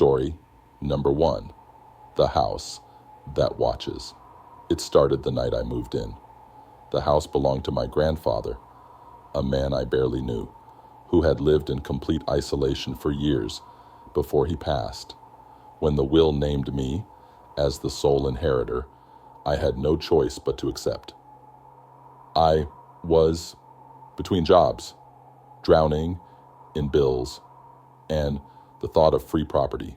Story number 1, The House That Watches. It started the night I moved in. The house belonged to my grandfather, a man I barely knew, who had lived in complete isolation for years before he passed. When the will named me as the sole inheritor, I had no choice but to accept. I was between jobs, drowning in bills, and the thought of free property.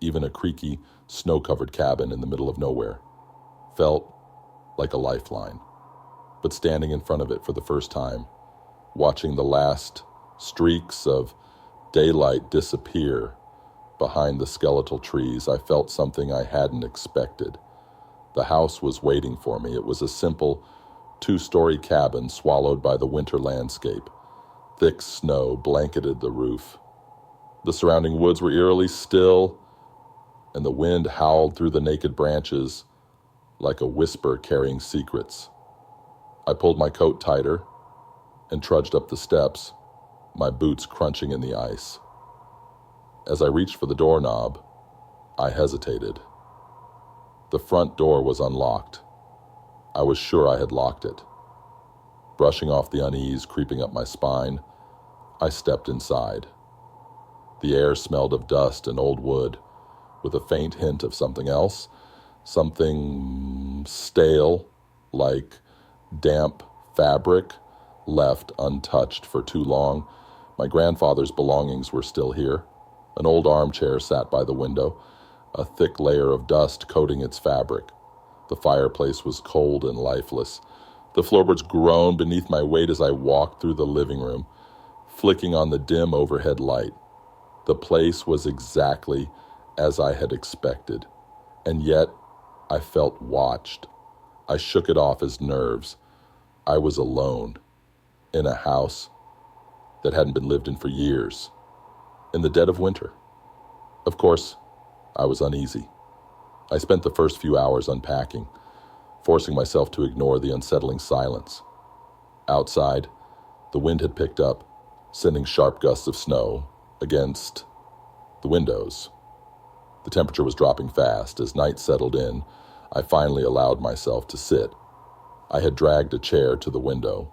Even a creaky, snow-covered cabin in the middle of nowhere felt like a lifeline. But standing in front of it for the first time, watching the last streaks of daylight disappear behind the skeletal trees, I felt something I hadn't expected. The house was waiting for me. It was a simple 2-story cabin swallowed by the winter landscape. Thick snow blanketed the roof. The surrounding woods were eerily still, and the wind howled through the naked branches like a whisper carrying secrets. I pulled my coat tighter and trudged up the steps, my boots crunching in the ice. As I reached for the doorknob, I hesitated. The front door was unlocked. I was sure I had locked it. Brushing off the unease creeping up my spine, I stepped inside. The air smelled of dust and old wood, with a faint hint of something else, something stale, like damp fabric left untouched for too long. My grandfather's belongings were still here. An old armchair sat by the window, a thick layer of dust coating its fabric. The fireplace was cold and lifeless. The floorboards groaned beneath my weight as I walked through the living room, flicking on the dim overhead light. The place was exactly as I had expected, and yet I felt watched. I shook it off as nerves. I was alone, in a house that hadn't been lived in for years, in the dead of winter. Of course, I was uneasy. I spent the first few hours unpacking, forcing myself to ignore the unsettling silence. Outside, the wind had picked up, sending sharp gusts of snow against the windows. The temperature was dropping fast. As night settled in, I finally allowed myself to sit. I had dragged a chair to the window,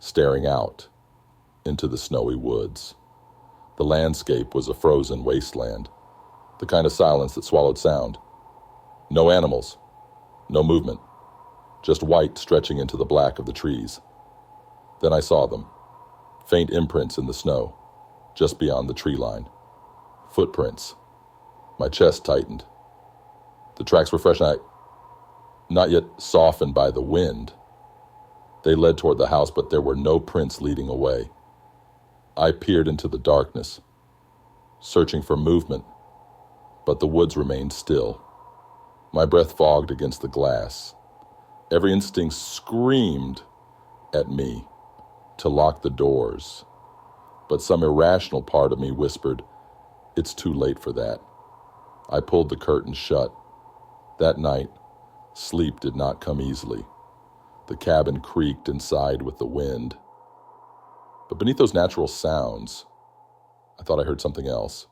staring out into the snowy woods. The landscape was a frozen wasteland, the kind of silence that swallowed sound. No animals, no movement, just white stretching into the black of the trees. Then I saw them, faint imprints in the snow, just beyond the tree line. Footprints. My chest tightened. The tracks were fresh, and not yet softened by the wind. They led toward the house, but there were no prints leading away. I peered into the darkness, searching for movement, but the woods remained still. My breath fogged against the glass. Every instinct screamed at me to lock the doors, but some irrational part of me whispered, "It's too late for that." I pulled the curtains shut. That night, sleep did not come easily. The cabin creaked and sighed with the wind. But beneath those natural sounds, I thought I heard something else.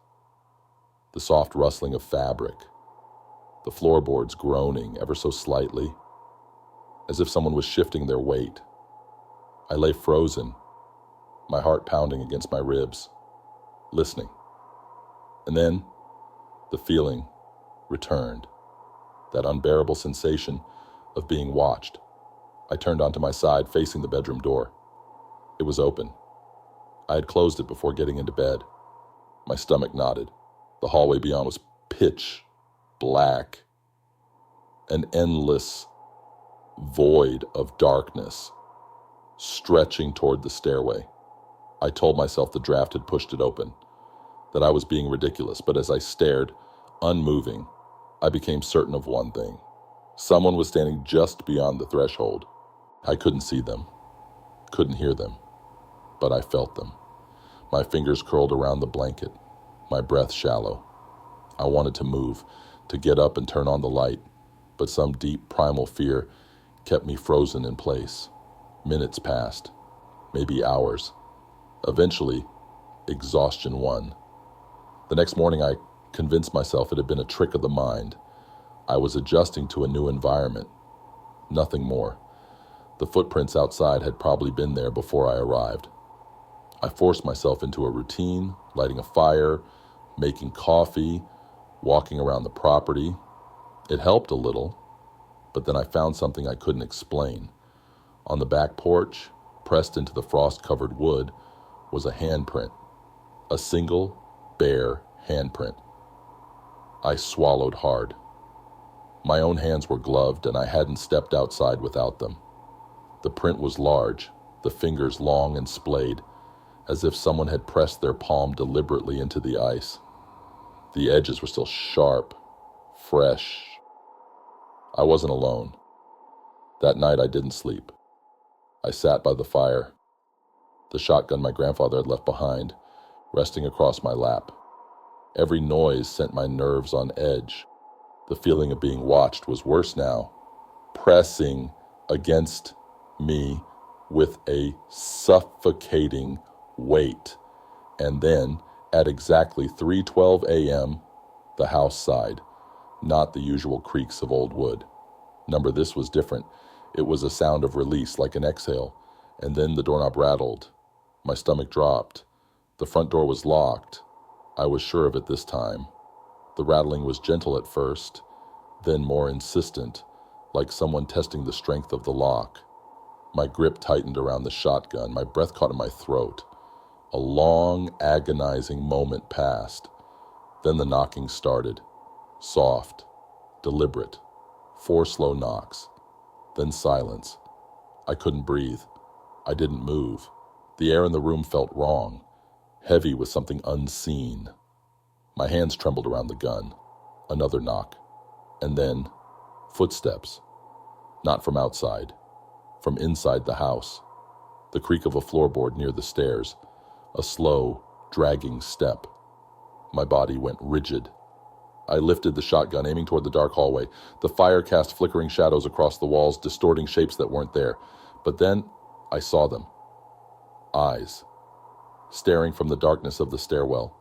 The soft rustling of fabric, the floorboards groaning ever so slightly, as if someone was shifting their weight. I lay frozen, my heart pounding against my ribs, listening. And then the feeling returned, that unbearable sensation of being watched. I turned onto my side, facing the bedroom door. It was open. I had closed it before getting into bed. My stomach knotted. The hallway beyond was pitch black, an endless void of darkness stretching toward the stairway. I told myself the draft had pushed it open, that I was being ridiculous, but as I stared, unmoving, I became certain of one thing. Someone was standing just beyond the threshold. I couldn't see them, couldn't hear them, but I felt them. My fingers curled around the blanket, my breath shallow. I wanted to move, to get up and turn on the light, but some deep primal fear kept me frozen in place. Minutes passed, maybe hours. Eventually, exhaustion won. The next morning I convinced myself it had been a trick of the mind. I was adjusting to a new environment. Nothing more. The footprints outside had probably been there before I arrived. I forced myself into a routine, lighting a fire, making coffee, walking around the property. It helped a little, but then I found something I couldn't explain. On the back porch, pressed into the frost-covered wood, was a handprint. A single, bare handprint. I swallowed hard. My own hands were gloved, and I hadn't stepped outside without them. The print was large, the fingers long and splayed, as if someone had pressed their palm deliberately into the ice. The edges were still sharp, fresh. I wasn't alone. That night I didn't sleep. I sat by the fire, the shotgun my grandfather had left behind, resting across my lap. Every noise sent my nerves on edge. The feeling of being watched was worse now, pressing against me with a suffocating weight. And then, at exactly 3:12 a.m., the house sighed, not the usual creaks of old wood. Number, this was different. It was a sound of release, like an exhale, and then the doorknob rattled. My stomach dropped. The front door was locked. I was sure of it this time. The rattling was gentle at first, then more insistent, like someone testing the strength of the lock. My grip tightened around the shotgun. My breath caught in my throat. A long, agonizing moment passed. Then the knocking started. Soft, deliberate, 4 slow knocks. Then silence. I couldn't breathe. I didn't move. The air in the room felt wrong, heavy with something unseen. My hands trembled around the gun. Another knock. And then, footsteps. Not from outside. From inside the house. The creak of a floorboard near the stairs. A slow, dragging step. My body went rigid. I lifted the shotgun, aiming toward the dark hallway. The fire cast flickering shadows across the walls, distorting shapes that weren't there. But then, I saw them. Eyes. Staring from the darkness of the stairwell.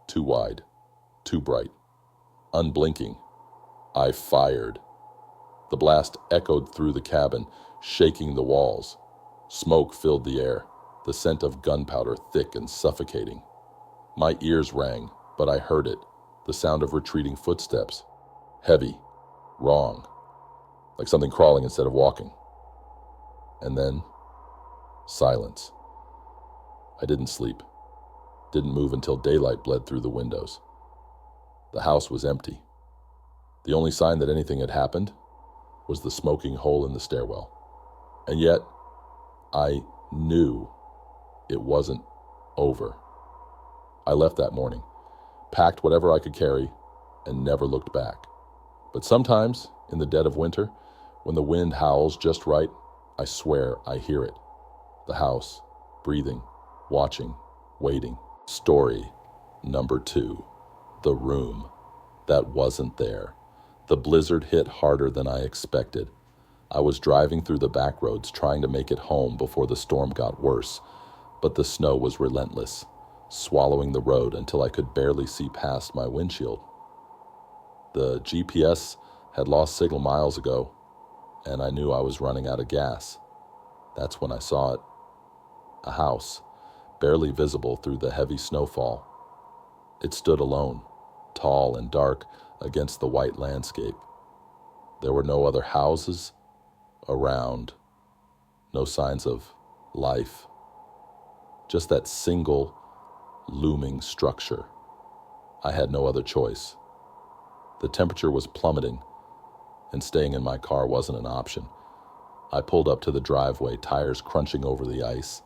Too wide. Too bright. Unblinking. I fired. The blast echoed through the cabin, shaking the walls. Smoke filled the air, the scent of gunpowder thick and suffocating. My ears rang, but I heard it, the sound of retreating footsteps. Heavy, wrong, like something crawling instead of walking. And then, silence. I didn't sleep, didn't move until daylight bled through the windows. The house was empty. The only sign that anything had happened was the smoking hole in the stairwell. And yet, I knew it wasn't over. I left that morning, packed whatever I could carry, and never looked back. But sometimes, in the dead of winter, when the wind howls just right, I swear I hear it. The house, breathing, watching, waiting. Story number 2. The room that wasn't there. The blizzard hit harder than I expected. I was driving through the back roads trying to make it home before the storm got worse, but the snow was relentless, swallowing the road until I could barely see past my windshield. The GPS had lost signal miles ago, and I knew I was running out of gas. That's when I saw it. A house, barely visible through the heavy snowfall. It stood alone, tall and dark against the white landscape. There were no other houses around, no signs of life. Just that single, looming structure. I had no other choice. The temperature was plummeting, and staying in my car wasn't an option. I pulled up to the driveway, tires crunching over the ice,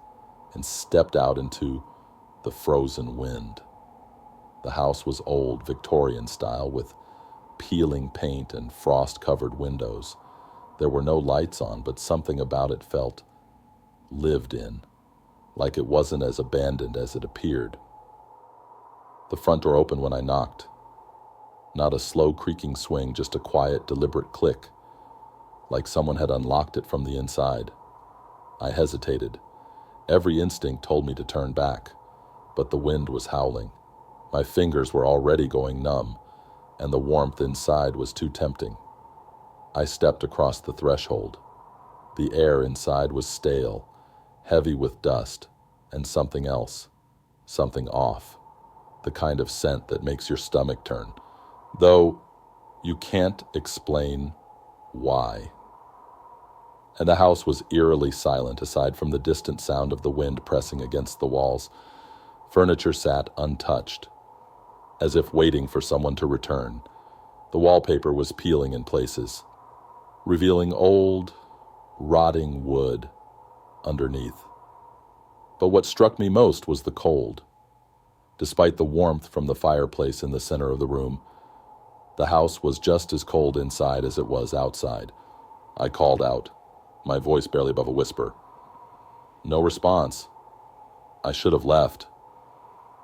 and stepped out into the frozen wind. The house was old, Victorian style, with peeling paint and frost-covered windows. There were no lights on, but something about it felt lived in, like it wasn't as abandoned as it appeared. The front door opened when I knocked. Not a slow creaking swing, just a quiet, deliberate click, like someone had unlocked it from the inside. I hesitated. Every instinct told me to turn back, but the wind was howling. My fingers were already going numb, and the warmth inside was too tempting. I stepped across the threshold. The air inside was stale, heavy with dust, and something else, something off, the kind of scent that makes your stomach turn, though you can't explain why. And the house was eerily silent aside from the distant sound of the wind pressing against the walls. Furniture sat untouched, as if waiting for someone to return. The wallpaper was peeling in places, revealing old, rotting wood underneath. But what struck me most was the cold. Despite the warmth from the fireplace in the center of the room, the house was just as cold inside as it was outside. I called out, my voice barely above a whisper. No response. I should have left.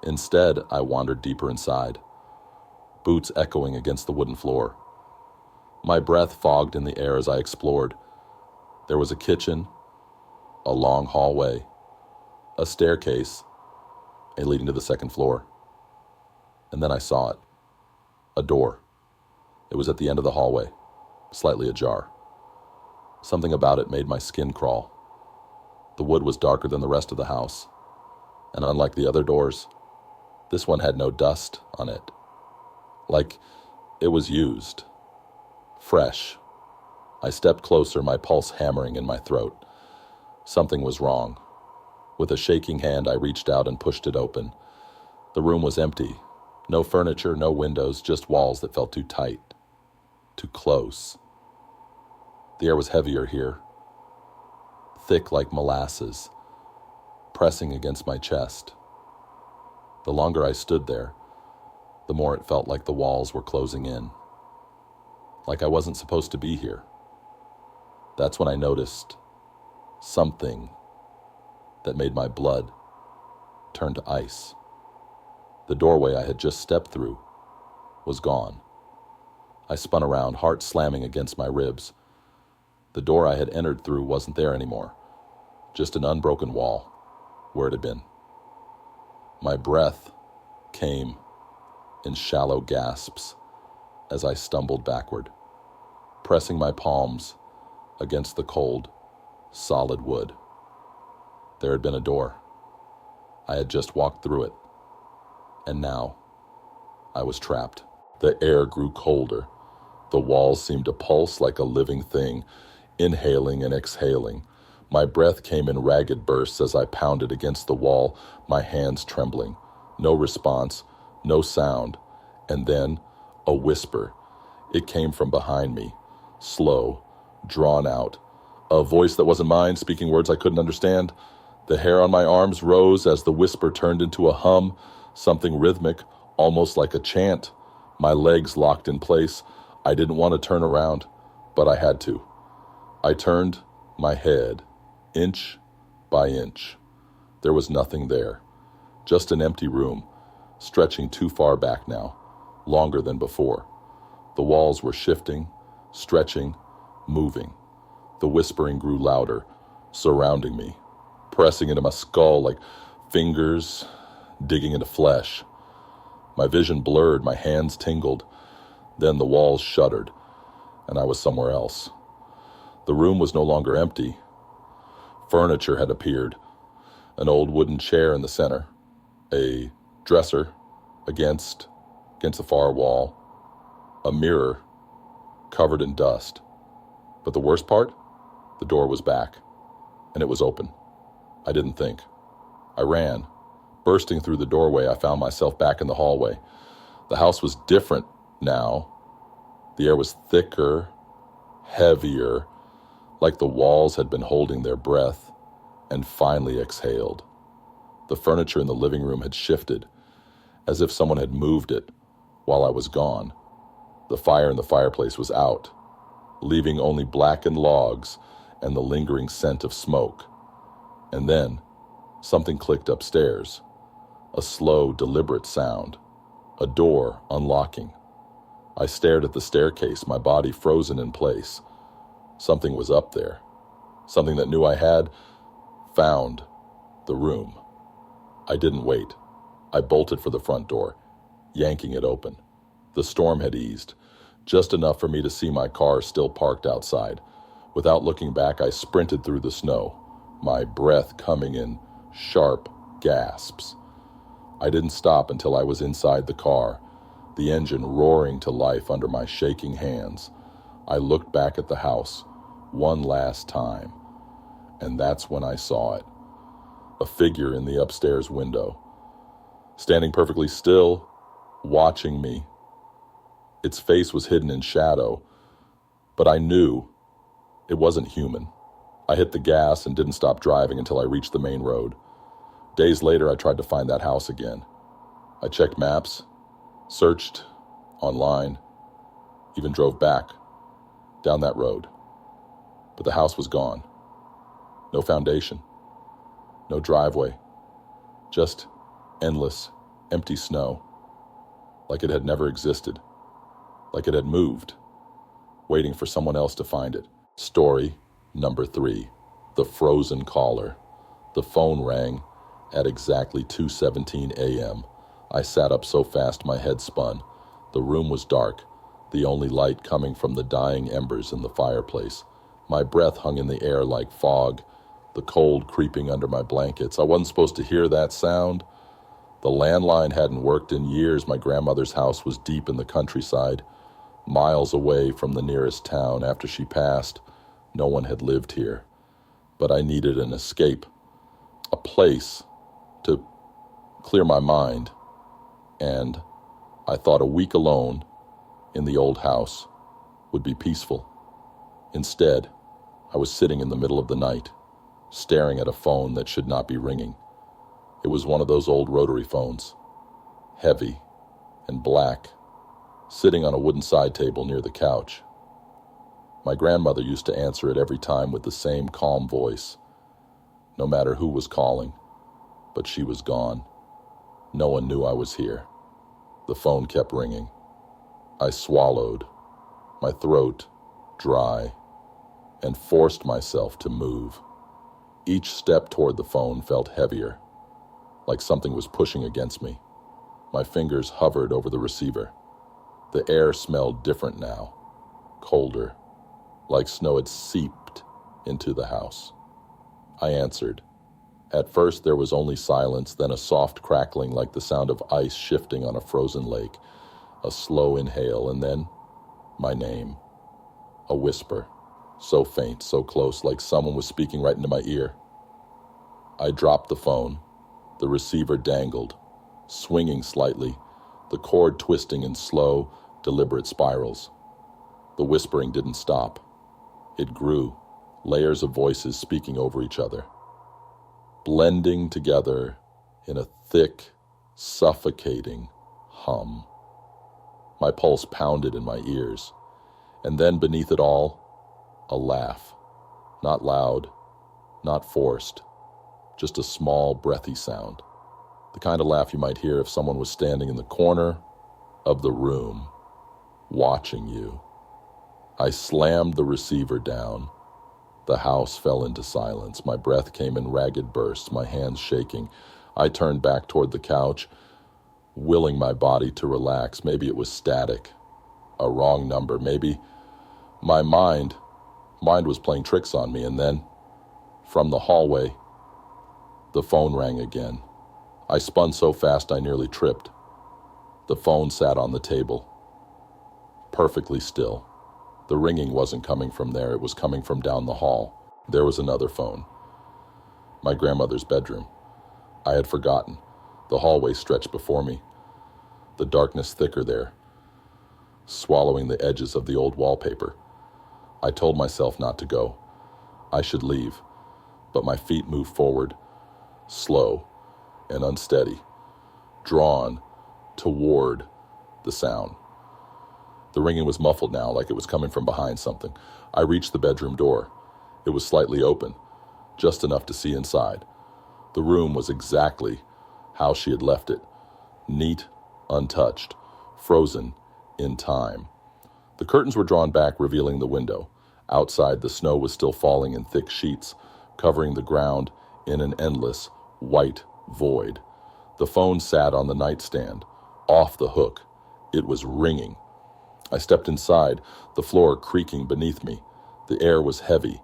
Instead, I wandered deeper inside, boots echoing against the wooden floor. My breath fogged in the air as I explored. There was a kitchen, a long hallway, a staircase, leading to the second floor. And then I saw it. A door. It was at the end of the hallway, slightly ajar. Something about it made my skin crawl. The wood was darker than the rest of the house, and unlike the other doors, this one had no dust on it. Like it was used. Fresh. I stepped closer, my pulse hammering in my throat. Something was wrong. With a shaking hand, I reached out and pushed it open. The room was empty. No furniture, no windows, just walls that felt too tight, too close. The air was heavier here, thick like molasses, pressing against my chest. The longer I stood there, the more it felt like the walls were closing in, like I wasn't supposed to be here. That's when I noticed something that made my blood turn to ice. The doorway I had just stepped through was gone. I spun around, heart slamming against my ribs. The door I had entered through wasn't there anymore, just an unbroken wall where it had been. My breath came in shallow gasps as I stumbled backward, pressing my palms against the cold, solid wood. There had been a door. I had just walked through it, and now I was trapped. The air grew colder. The walls seemed to pulse like a living thing, inhaling and exhaling. My breath came in ragged bursts as I pounded against the wall, my hands trembling. No response, no sound, and then a whisper. It came from behind me, slow, drawn out. A voice that wasn't mine, speaking words I couldn't understand. The hair on my arms rose as the whisper turned into a hum, something rhythmic, almost like a chant. My legs locked in place. I didn't want to turn around, but I had to. I turned my head, inch by inch. There was nothing there, just an empty room, stretching too far back now, longer than before. The walls were shifting, stretching, moving. The whispering grew louder, surrounding me, pressing into my skull like fingers digging into flesh. My vision blurred, my hands tingled. Then the walls shuddered, and I was somewhere else. The room was no longer empty. Furniture had appeared. An old wooden chair in the center, a dresser against the far wall, a mirror covered in dust. But the worst part? The door was back, and it was open. I didn't think. I ran. Bursting through the doorway, I found myself back in the hallway. The house was different now. The air was thicker, heavier, like the walls had been holding their breath and finally exhaled. The furniture in the living room had shifted, as if someone had moved it while I was gone. The fire in the fireplace was out, leaving only blackened logs and the lingering scent of smoke. And then, something clicked upstairs. A slow, deliberate sound. A door unlocking. I stared at the staircase, my body frozen in place. Something was up there. Something that knew I had found the room. I didn't wait. I bolted for the front door, yanking it open. The storm had eased, just enough for me to see my car still parked outside. Without looking back, I sprinted through the snow, my breath coming in sharp gasps. I didn't stop until I was inside the car, the engine roaring to life under my shaking hands. I looked back at the house one last time, and that's when I saw it. A figure in the upstairs window, standing perfectly still, watching me. Its face was hidden in shadow, but I knew it wasn't human. I hit the gas and didn't stop driving until I reached the main road. Days later, I tried to find that house again. I checked maps, searched online, even drove back down that road. But the house was gone. No foundation, no driveway, just endless, empty snow, like it had never existed, like it had moved, waiting for someone else to find it. Story number 3, the frozen caller. The phone rang at exactly 2:17 a.m. I sat up so fast my head spun. The room was dark, the only light coming from the dying embers in the fireplace. My breath hung in the air like fog, the cold creeping under my blankets. I wasn't supposed to hear that sound. The landline hadn't worked in years. My grandmother's house was deep in the countryside, miles away from the nearest town. After she passed, no one had lived here. But I needed an escape, a place to clear my mind. And I thought a week alone in the old house would be peaceful. Instead, I was sitting in the middle of the night, staring at a phone that should not be ringing. It was one of those old rotary phones, heavy and black, sitting on a wooden side table near the couch. My grandmother used to answer it every time with the same calm voice, no matter who was calling, but she was gone. No one knew I was here. The phone kept ringing. I swallowed, my throat dry, and forced myself to move. Each step toward the phone felt heavier, like something was pushing against me. My fingers hovered over the receiver. The air smelled different now, colder, like snow had seeped into the house. I answered. At first there was only silence, then a soft crackling like the sound of ice shifting on a frozen lake, a slow inhale, and then my name. A whisper, so faint, so close, like someone was speaking right into my ear. I dropped the phone. The receiver dangled, swinging slightly, the cord twisting in slow, deliberate spirals. The whispering didn't stop. It grew, layers of voices speaking over each other, blending together in a thick, suffocating hum. My pulse pounded in my ears, and then beneath it all, a laugh. Not loud, not forced, just a small, breathy sound. The kind of laugh you might hear if someone was standing in the corner of the room, watching you. I slammed the receiver down. The house fell into silence. My breath came in ragged bursts, my hands shaking. I turned back toward the couch, willing my body to relax. Maybe it was static, a wrong number. Maybe my mind was playing tricks on me. And then, from the hallway, the phone rang again. I spun so fast I nearly tripped. The phone sat on the table, perfectly still. The ringing wasn't coming from there, it was coming from down the hall. There was another phone. My grandmother's bedroom. I had forgotten. The hallway stretched before me, the darkness thicker there, swallowing the edges of the old wallpaper. I told myself not to go. I should leave, but my feet moved forward, slow and unsteady, drawn toward the sound. The ringing was muffled now, like it was coming from behind something. I reached the bedroom door. It was slightly open, just enough to see inside. The room was exactly how she had left it, neat, untouched, frozen in time. The curtains were drawn back, revealing the window. Outside, the snow was still falling in thick sheets, covering the ground in an endless, white void. The phone sat on the nightstand, off the hook. It was ringing. I stepped inside, the floor creaking beneath me. The air was heavy,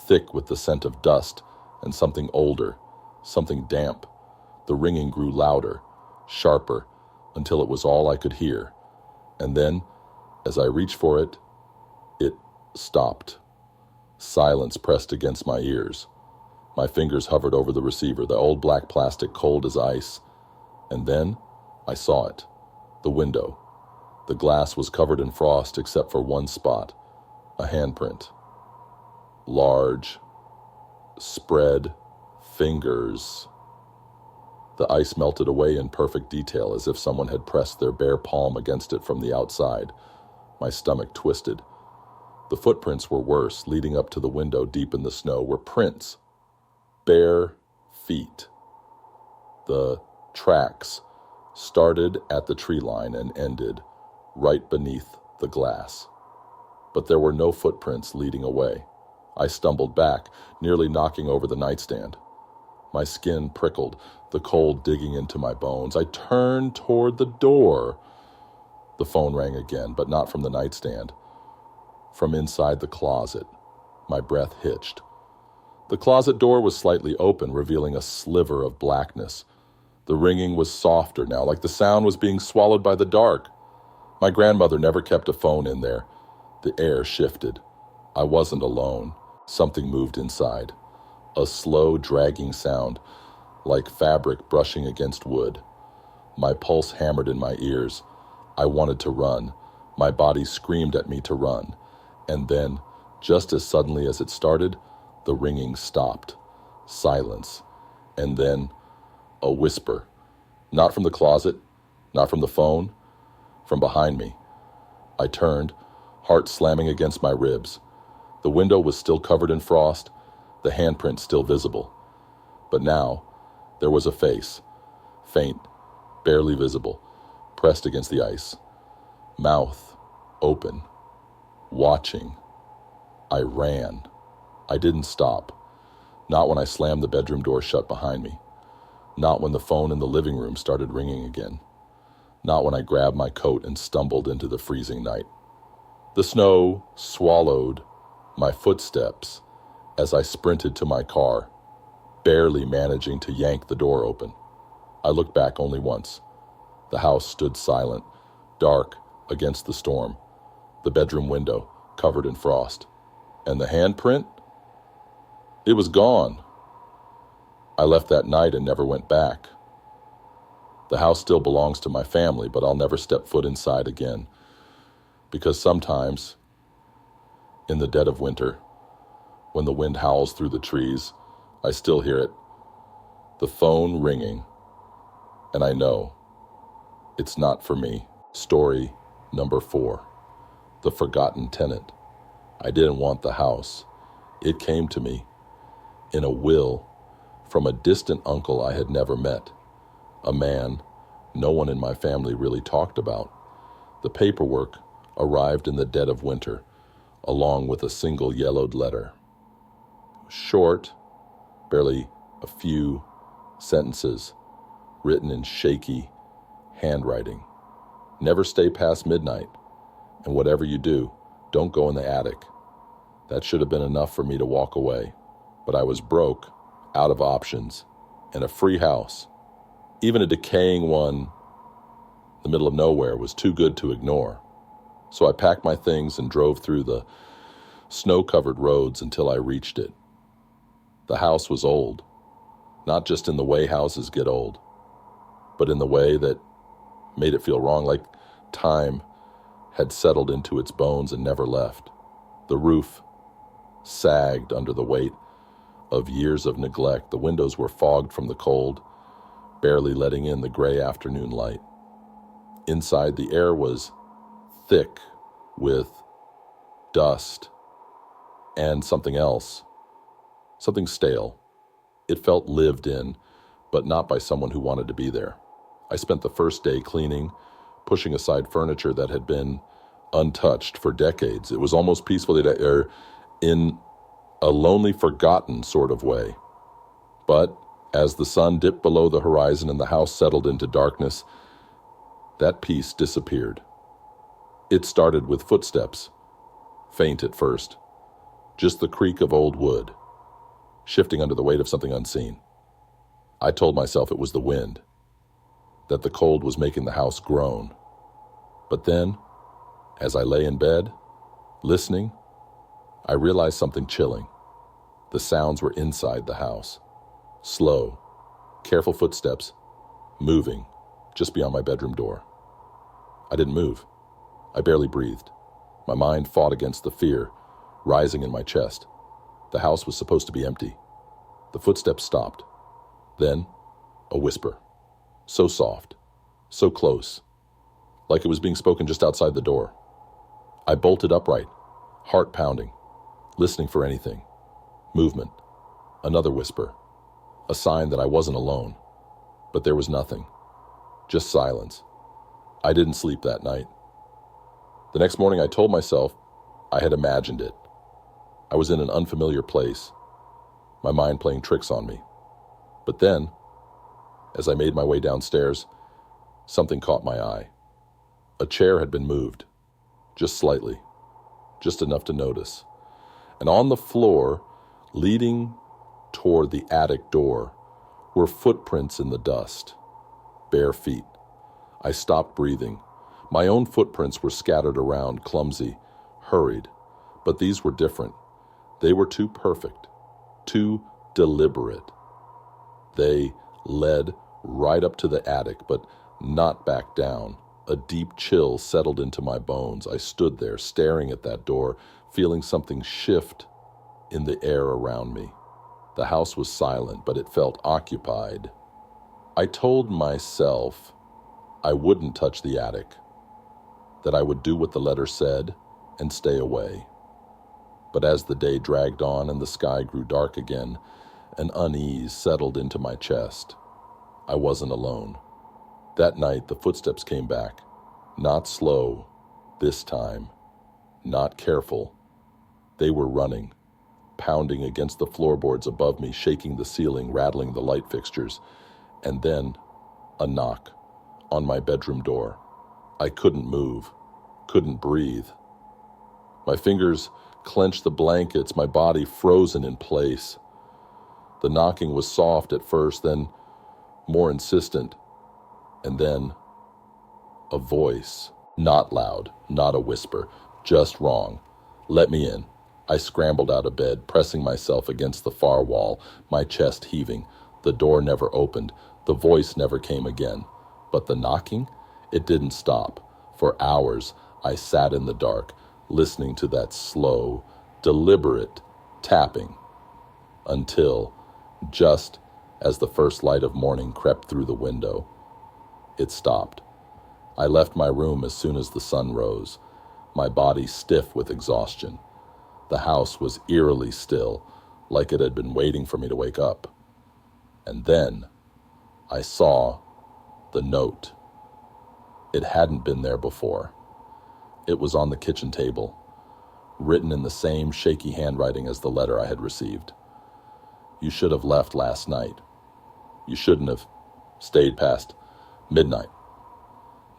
thick with the scent of dust and something older, something damp. The ringing grew louder, sharper, until it was all I could hear. And then, as I reached for it, it stopped. Silence pressed against my ears. My fingers hovered over the receiver, the old black plastic cold as ice. And then I saw it, the window. The glass was covered in frost except for one spot, a handprint. Large, spread fingers. The ice melted away in perfect detail, as if someone had pressed their bare palm against it from the outside. My stomach twisted. The footprints were worse. Leading up to the window deep in the snow were prints. Bare feet. The tracks started at the tree line and ended right beneath the glass. But there were no footprints leading away. I stumbled back, nearly knocking over the nightstand. My skin prickled, the cold digging into my bones. I turned toward the door. The phone rang again, but not from the nightstand. From inside the closet. My breath hitched. The closet door was slightly open, revealing a sliver of blackness. The ringing was softer now, like the sound was being swallowed by the dark. My grandmother never kept a phone in there. The air shifted. I wasn't alone. Something moved inside. A slow, dragging sound, like fabric brushing against wood. My pulse hammered in my ears. I wanted to run. My body screamed at me to run. And then, just as suddenly as it started, the ringing stopped. Silence. And then, a whisper. Not from the closet, not from the phone, from behind me. I turned, heart slamming against my ribs. The window was still covered in frost, the handprint still visible. But now, there was a face, faint, barely visible, pressed against the ice. Mouth open, watching. I ran. I didn't stop. Not when I slammed the bedroom door shut behind me. Not when the phone in the living room started ringing again. Not when I grabbed my coat and stumbled into the freezing night. The snow swallowed my footsteps as I sprinted to my car, barely managing to yank the door open. I looked back only once. The house stood silent, dark against the storm. The bedroom window covered in frost. And the handprint? It was gone. I left that night and never went back. The house still belongs to my family, but I'll never step foot inside again. Because sometimes, in the dead of winter, when the wind howls through the trees, I still hear it. The phone ringing. And I know it's not for me. Story number 4. The forgotten tenant. I didn't want the house. It came to me in a will from a distant uncle I had never met, a man no one in my family really talked about. The paperwork arrived in the dead of winter, along with a single yellowed letter. Short, barely a few sentences, written in shaky handwriting. Never stay past midnight, and whatever you do, don't go in the attic. That should have been enough for me to walk away, but I was broke, out of options, and a free house. Even a decaying one in the middle of nowhere was too good to ignore. So I packed my things and drove through the snow-covered roads until I reached it. The house was old, not just in the way houses get old, but in the way that made it feel wrong, like time had settled into its bones and never left. The roof sagged under the weight of years of neglect. The windows were fogged from the cold, barely letting in the gray afternoon light. Inside, the air was thick with dust and something else, something stale. It felt lived in, but not by someone who wanted to be there. I spent the first day cleaning, pushing aside furniture that had been untouched for decades. It was almost peaceful in a lonely, forgotten sort of way. But as the sun dipped below the horizon and the house settled into darkness, That peace disappeared. It started with footsteps, faint at first, just the creak of old wood, shifting under the weight of something unseen. I told myself it was the wind, that the cold was making the house groan. But then, as I lay in bed, listening, I realized something chilling. The sounds were inside the house. Slow, careful footsteps, moving, just beyond my bedroom door. I didn't move. I barely breathed. My mind fought against the fear, rising in my chest. The house was supposed to be empty. The footsteps stopped. Then, a whisper. So soft, so close, like it was being spoken just outside the door. I bolted upright, heart pounding, listening for anything. Movement. Another whisper. A sign that I wasn't alone. But there was nothing. Just silence. I didn't sleep that night. The next morning I told myself I had imagined it. I was in an unfamiliar place, my mind playing tricks on me. But then, as I made my way downstairs, something caught my eye. A chair had been moved, just slightly, just enough to notice. And on the floor, leading toward the attic door, were footprints in the dust, bare feet. I stopped breathing. My own footprints were scattered around, clumsy, hurried, but these were different. They were too perfect, too deliberate. They led right up to the attic, but not back down. A deep chill settled into my bones. I stood there, staring at that door, feeling something shift in the air around me. The house was silent, but it felt occupied. I told myself I wouldn't touch the attic, that I would do what the letter said and stay away. But as the day dragged on and the sky grew dark again, an unease settled into my chest. I wasn't alone. That night, the footsteps came back. Not slow, this time. Not careful. They were running, pounding against the floorboards above me, shaking the ceiling, rattling the light fixtures. And then, a knock on my bedroom door. I couldn't move, couldn't breathe. My fingers clenched the blankets, my body frozen in place. The knocking was soft at first, then more insistent, and then a voice. Not loud, not a whisper, just wrong. Let me in. I scrambled out of bed, pressing myself against the far wall, my chest heaving. The door never opened. The voice never came again. But the knocking? It didn't stop. For hours, I sat in the dark, listening to that slow, deliberate tapping, until, just as the first light of morning crept through the window, it stopped. I left my room as soon as the sun rose, my body stiff with exhaustion. The house was eerily still, like it had been waiting for me to wake up. And then I saw the note. It hadn't been there before. It was on the kitchen table, written in the same shaky handwriting as the letter I had received. You should have left last night. You shouldn't have stayed past midnight.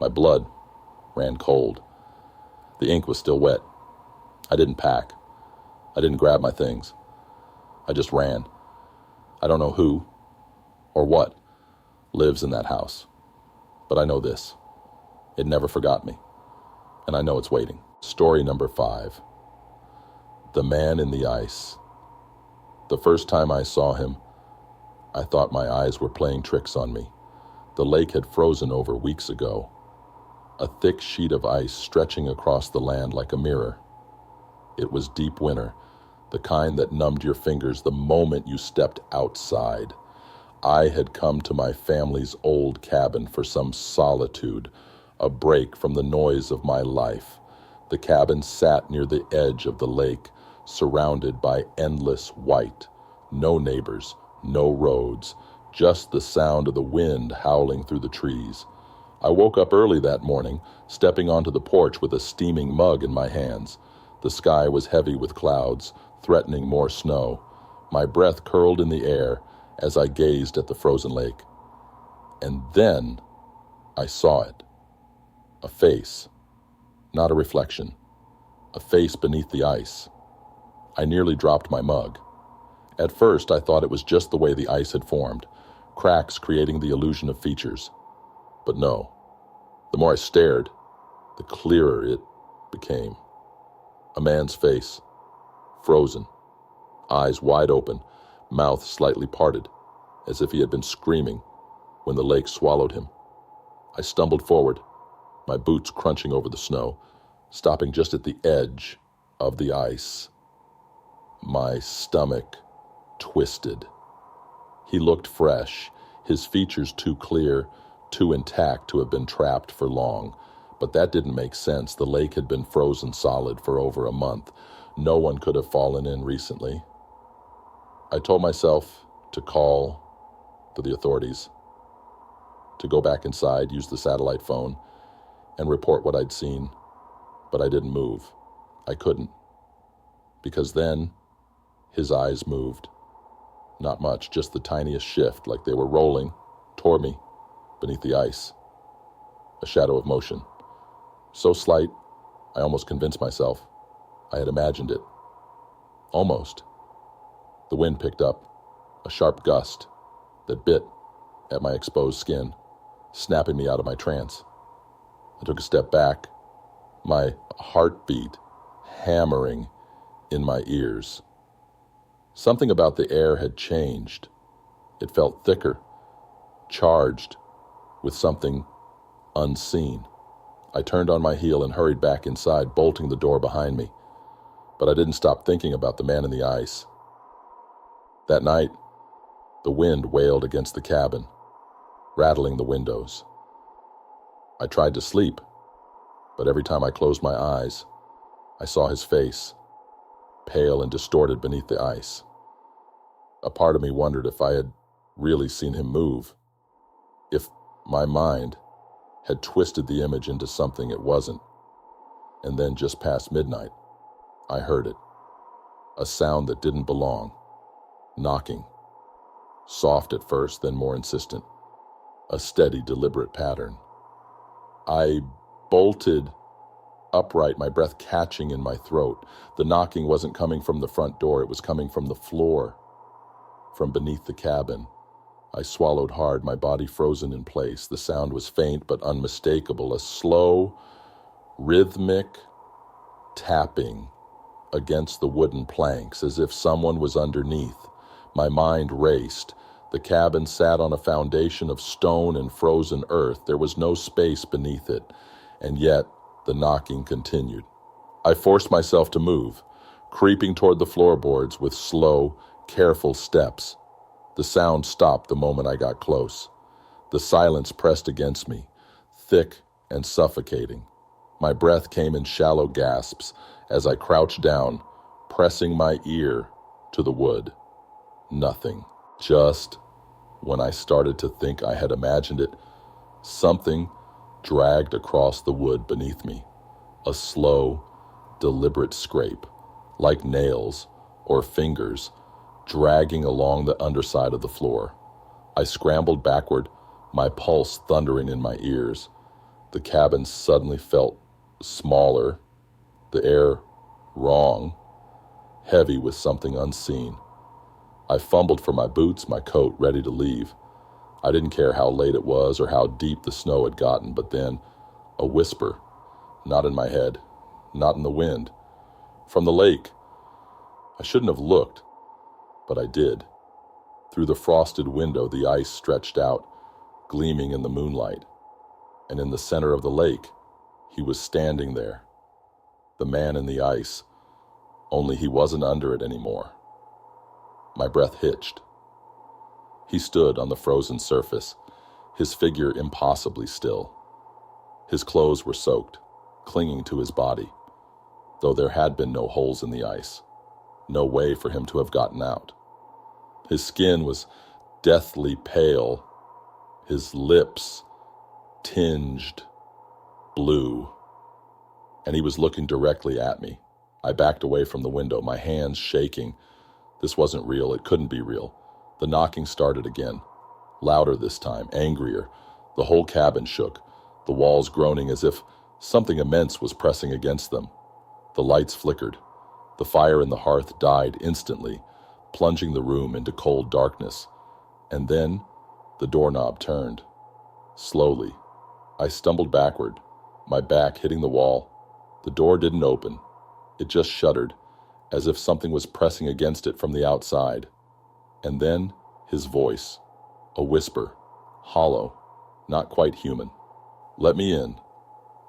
My blood ran cold. The ink was still wet. I didn't pack. I didn't grab my things. I just ran. I don't know who or what lives in that house, but I know this. It never forgot me, and I know it's waiting. Story number 5. The Man in the Ice. The first time I saw him, I thought my eyes were playing tricks on me. The lake had frozen over weeks ago, a thick sheet of ice stretching across the land like a mirror. It was deep winter, the kind that numbed your fingers the moment you stepped outside. I had come to my family's old cabin for some solitude, a break from the noise of my life. The cabin sat near the edge of the lake, surrounded by endless white. No neighbors, no roads, just the sound of the wind howling through the trees. I woke up early that morning, stepping onto the porch with a steaming mug in my hands. The sky was heavy with clouds, threatening more snow. My breath curled in the air as I gazed at the frozen lake. And then I saw it. A face, not a reflection. A face beneath the ice. I nearly dropped my mug. At first, I thought it was just the way the ice had formed, cracks creating the illusion of features. But no. The more I stared, the clearer it became. A man's face, frozen, eyes wide open, mouth slightly parted, as if he had been screaming when the lake swallowed him. I stumbled forward, my boots crunching over the snow, stopping just at the edge of the ice. My stomach twisted. He looked fresh, his features too clear, too intact to have been trapped for long. But that didn't make sense. The lake had been frozen solid for over a month. No one could have fallen in recently. I told myself to call to the authorities, to go back inside, use the satellite phone, and report what I'd seen. But I didn't move. I couldn't. Because then, his eyes moved. Not much, just the tiniest shift, like they were rolling toward me beneath the ice. A shadow of motion. So slight, I almost convinced myself I had imagined it. Almost. The wind picked up, a sharp gust that bit at my exposed skin, snapping me out of my trance. I took a step back, my heartbeat hammering in my ears. Something about the air had changed. It felt thicker, charged with something unseen. I turned on my heel and hurried back inside, bolting the door behind me. But I didn't stop thinking about the man in the ice. That night, the wind wailed against the cabin, rattling the windows. I tried to sleep, but every time I closed my eyes, I saw his face, pale and distorted beneath the ice. A part of me wondered if I had really seen him move, if my mind had twisted the image into something it wasn't. And then just past midnight, I heard it. A sound that didn't belong. Knocking. Soft at first, then more insistent. A steady, deliberate pattern. I bolted upright, my breath catching in my throat. The knocking wasn't coming from the front door, it was coming from the floor, from beneath the cabin. I swallowed hard, my body frozen in place. The sound was faint but unmistakable, a slow, rhythmic tapping against the wooden planks, as if someone was underneath. My mind raced. The cabin sat on a foundation of stone and frozen earth. There was no space beneath it, and yet the knocking continued. I forced myself to move, creeping toward the floorboards with slow, careful steps. The sound stopped the moment I got close. The silence pressed against me, thick and suffocating. My breath came in shallow gasps as I crouched down, pressing my ear to the wood. Nothing. Just when I started to think I had imagined it, something dragged across the wood beneath me. A slow, deliberate scrape, like nails or fingers, dragging along the underside of the floor. I scrambled backward, my pulse thundering in my ears. The cabin suddenly felt smaller, the air wrong, heavy with something unseen. I fumbled for my boots, my coat, ready to leave. I didn't care how late it was or how deep the snow had gotten, but then a whisper, not in my head, not in the wind, from the lake. I shouldn't have looked, but I did. Through the frosted window, the ice stretched out, gleaming in the moonlight. And in the center of the lake, he was standing there. The man in the ice, only he wasn't under it anymore. My breath hitched. He stood on the frozen surface, his figure impossibly still. His clothes were soaked, clinging to his body, though there had been no holes in the ice, no way for him to have gotten out. His skin was deathly pale, his lips tinged blue, and he was looking directly at me. I backed away from the window, my hands shaking. This wasn't real. It couldn't be real. The knocking started again, louder this time, angrier. The whole cabin shook, the walls groaning as if Something immense was pressing against them. The lights flickered. The fire in the hearth died instantly, plunging the room into cold darkness. And then the doorknob turned. Slowly, I stumbled backward, my back hitting the wall. The door didn't open. It just shuddered, as if something was pressing against it from the outside. And then his voice, a whisper, hollow, not quite human. "Let me in."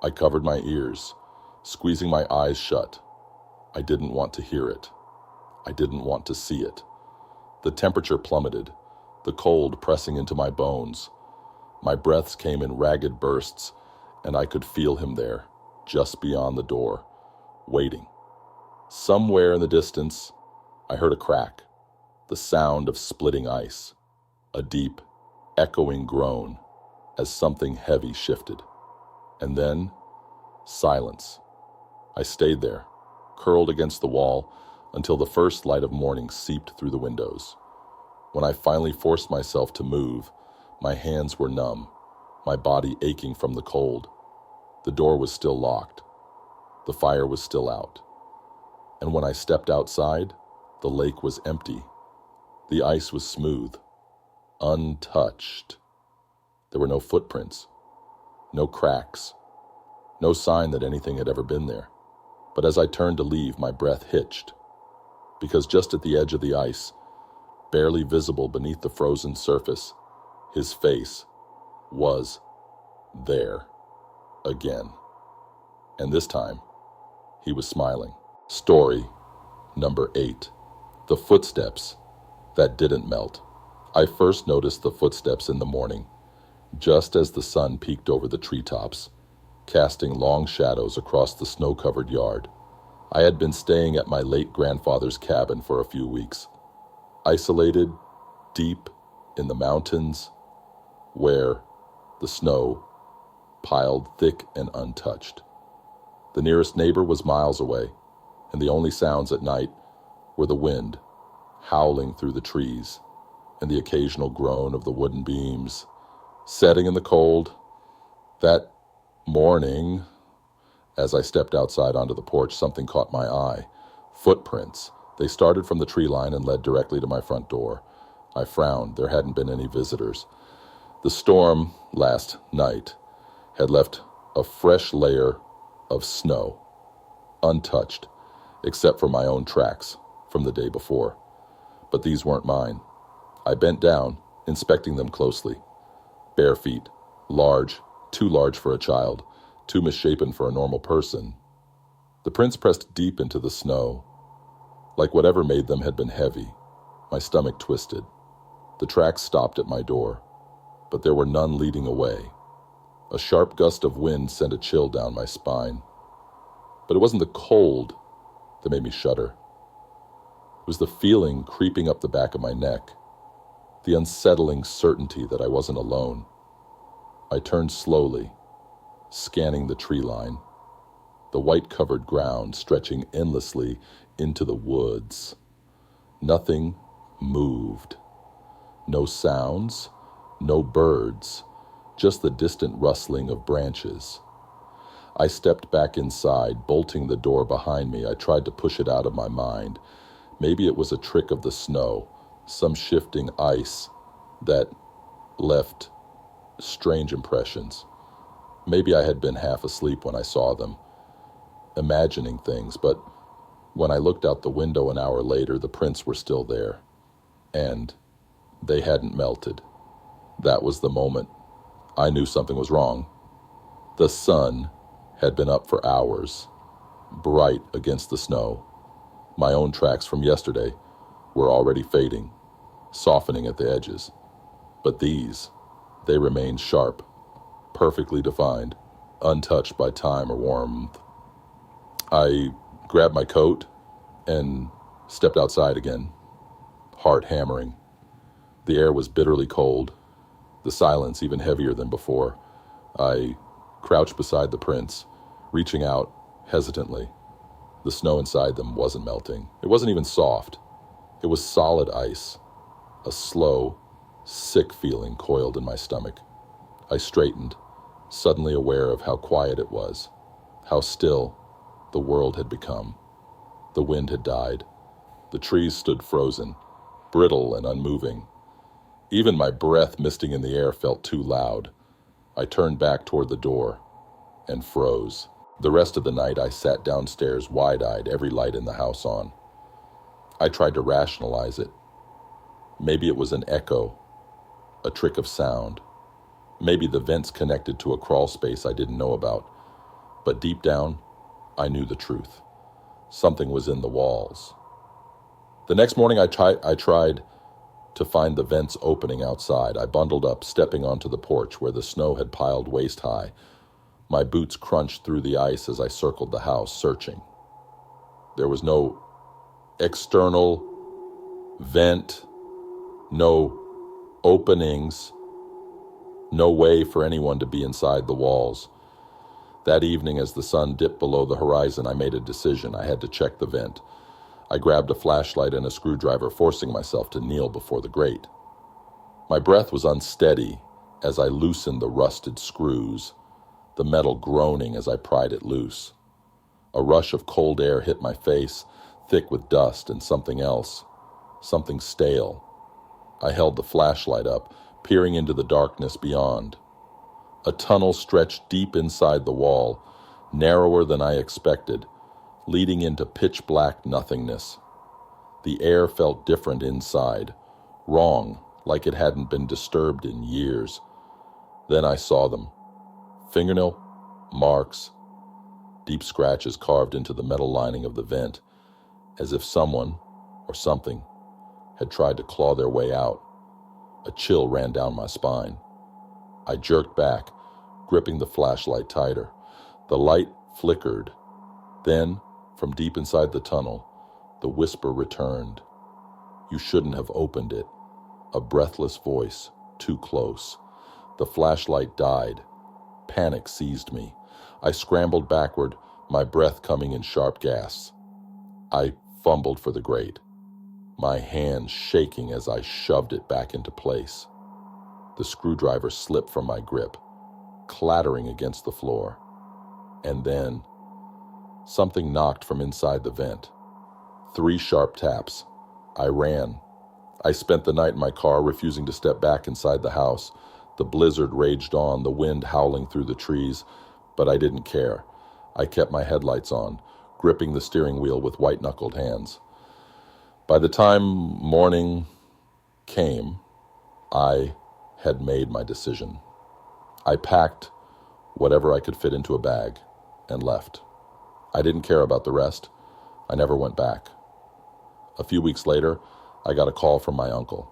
I covered my ears, squeezing my eyes shut. I didn't want to hear it. I didn't want to see it. The temperature plummeted, the cold pressing into my bones. My breaths came in ragged bursts, and I could feel him there, just beyond the door, waiting. Somewhere in the distance, I heard a crack, the sound of splitting ice, a deep, echoing groan as something heavy shifted. And then, silence. I stayed there, curled against the wall, until the first light of morning seeped through the windows. When I finally forced myself to move, my hands were numb, my body aching from the cold. The door was still locked. The fire was still out. And when I stepped outside, the lake was empty. The ice was smooth, untouched. There were no footprints, no cracks, no sign that anything had ever been there. But as I turned to leave, my breath hitched, because just at the edge of the ice, barely visible beneath the frozen surface, his face was there again. And this time, he was smiling. Story number 8. The footsteps that didn't melt. I first noticed the footsteps in the morning, just as the sun peeked over the treetops, casting long shadows across the snow-covered yard. I had been staying at my late grandfather's cabin for a few weeks, isolated deep in the mountains, where the snow piled thick and untouched. The nearest neighbor was miles away, and the only sounds at night were the wind howling through the trees and the occasional groan of the wooden beams setting in the cold. That morning, as I stepped outside onto the porch, something caught my eye. Footprints. They started from the tree line and led directly to my front door. I frowned. There hadn't been any visitors. The storm last night had left a fresh layer of snow, untouched, except for my own tracks from the day before. But these weren't mine. I bent down, inspecting them closely. Bare feet, large, too large for a child, too misshapen for a normal person. The prints pressed deep into the snow. Like whatever made them had been heavy. My stomach twisted. The tracks stopped at my door, but there were none leading away. A sharp gust of wind sent a chill down my spine. But it wasn't the cold that made me shudder. It was the feeling creeping up the back of my neck, the unsettling certainty that I wasn't alone. I turned slowly, scanning the tree line, the white-covered ground stretching endlessly into the woods. Nothing moved. No sounds, no birds, just the distant rustling of branches. I stepped back inside, bolting the door behind me. I tried to push it out of my mind. Maybe it was a trick of the snow, some shifting ice that left strange impressions. Maybe I had been half asleep when I saw them, imagining things, but when I looked out the window an hour later, the prints were still there, and they hadn't melted. That was the moment I knew something was wrong. The sun had been up for hours, bright against the snow. My own tracks from yesterday were already fading, softening at the edges. But these, they remained sharp, perfectly defined, untouched by time or warmth. I grabbed my coat and stepped outside again, heart hammering. The air was bitterly cold, the silence even heavier than before. I crouched beside the prints, reaching out hesitantly. The snow inside them wasn't melting. It wasn't even soft. It was solid ice. A slow, sick feeling coiled in my stomach. I straightened, suddenly aware of how quiet it was. How still the world had become. The wind had died. The trees stood frozen, brittle and unmoving. Even my breath misting in the air felt too loud. I turned back toward the door and froze. The rest of the night I sat downstairs wide-eyed, every light in the house on. I tried to rationalize it. Maybe it was an echo, a trick of sound. Maybe the vents connected to a crawl space I didn't know about. But deep down, I knew the truth. Something was in the walls. The next morning I tried to find the vents opening outside. I bundled up, stepping onto the porch where the snow had piled waist-high. My boots crunched through the ice as I circled the house, searching. There was no external vent, no openings, no way for anyone to be inside the walls. That evening, as the sun dipped below the horizon, I made a decision. I had to check the vent. I grabbed a flashlight and a screwdriver, forcing myself to kneel before the grate. My breath was unsteady as I loosened the rusted screws, the metal groaning as I pried it loose. A rush of cold air hit my face, thick with dust and something else, something stale. I held the flashlight up, peering into the darkness beyond. A tunnel stretched deep inside the wall, narrower than I expected, leading into pitch-black nothingness. The air felt different inside, wrong, like it hadn't been disturbed in years. Then I saw them. Fingernail marks, deep scratches carved into the metal lining of the vent, as if someone, or something, had tried to claw their way out. A chill ran down my spine. I jerked back, gripping the flashlight tighter. The light flickered. Then, from deep inside the tunnel, the whisper returned. "You shouldn't have opened it." A breathless voice, too close. The flashlight died. Panic seized me. I scrambled backward, my breath coming in sharp gasps. I fumbled for the grate, my hand shaking as I shoved it back into place. The screwdriver slipped from my grip, clattering against the floor. And then, something knocked from inside the vent. 3 sharp taps. I ran. I spent the night in my car, refusing to step back inside the house. The blizzard raged on, the wind howling through the trees, but I didn't care. I kept my headlights on, gripping the steering wheel with white-knuckled hands. By the time morning came, I had made my decision. I packed whatever I could fit into a bag and left. I didn't care about the rest. I never went back. A few weeks later, I got a call from my uncle.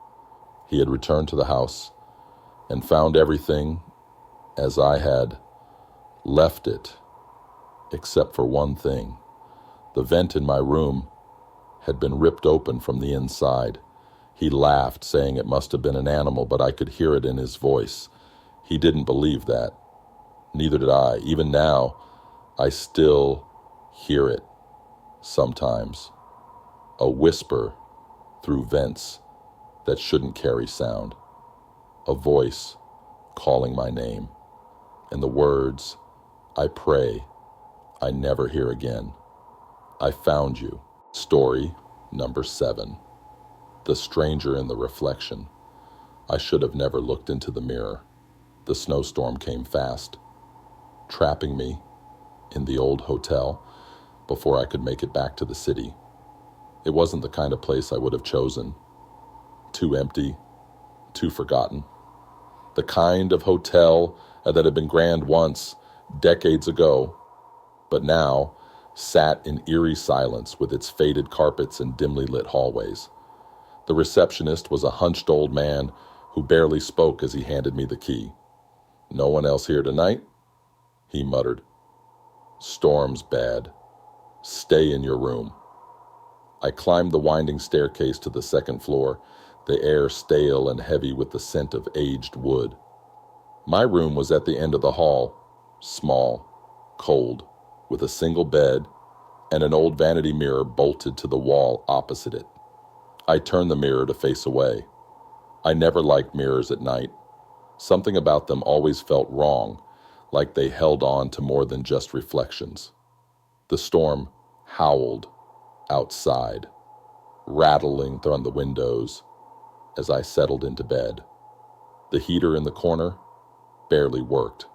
He had returned to the house and found everything as I had left it, except for one thing. The vent in my room had been ripped open from the inside. He laughed, saying it must have been an animal, but I could hear it in his voice. He didn't believe that. Neither did I. Even now, I still hear it sometimes. A whisper through vents that shouldn't carry sound. A voice calling my name. And the words, "I pray I never hear again." I found you. Story number 7. The stranger in the reflection. I should have never looked into the mirror. The snowstorm came fast, trapping me in the old hotel before I could make it back to the city. It wasn't the kind of place I would have chosen. Too empty, too forgotten. The kind of hotel that had been grand once, decades ago, but now sat in eerie silence with its faded carpets and dimly lit hallways. The receptionist was a hunched old man who barely spoke as he handed me the key. "No one else here tonight?" he muttered. "Storm's bad. Stay in your room." I climbed the winding staircase to the second floor, the air stale and heavy with the scent of aged wood. My room was at the end of the hall, small, cold, with a single bed and an old vanity mirror bolted to the wall opposite it. I turned the mirror to face away. I never liked mirrors at night. Something about them always felt wrong, like they held on to more than just reflections. The storm howled outside, rattling through the windows as I settled into bed. The heater in the corner barely worked,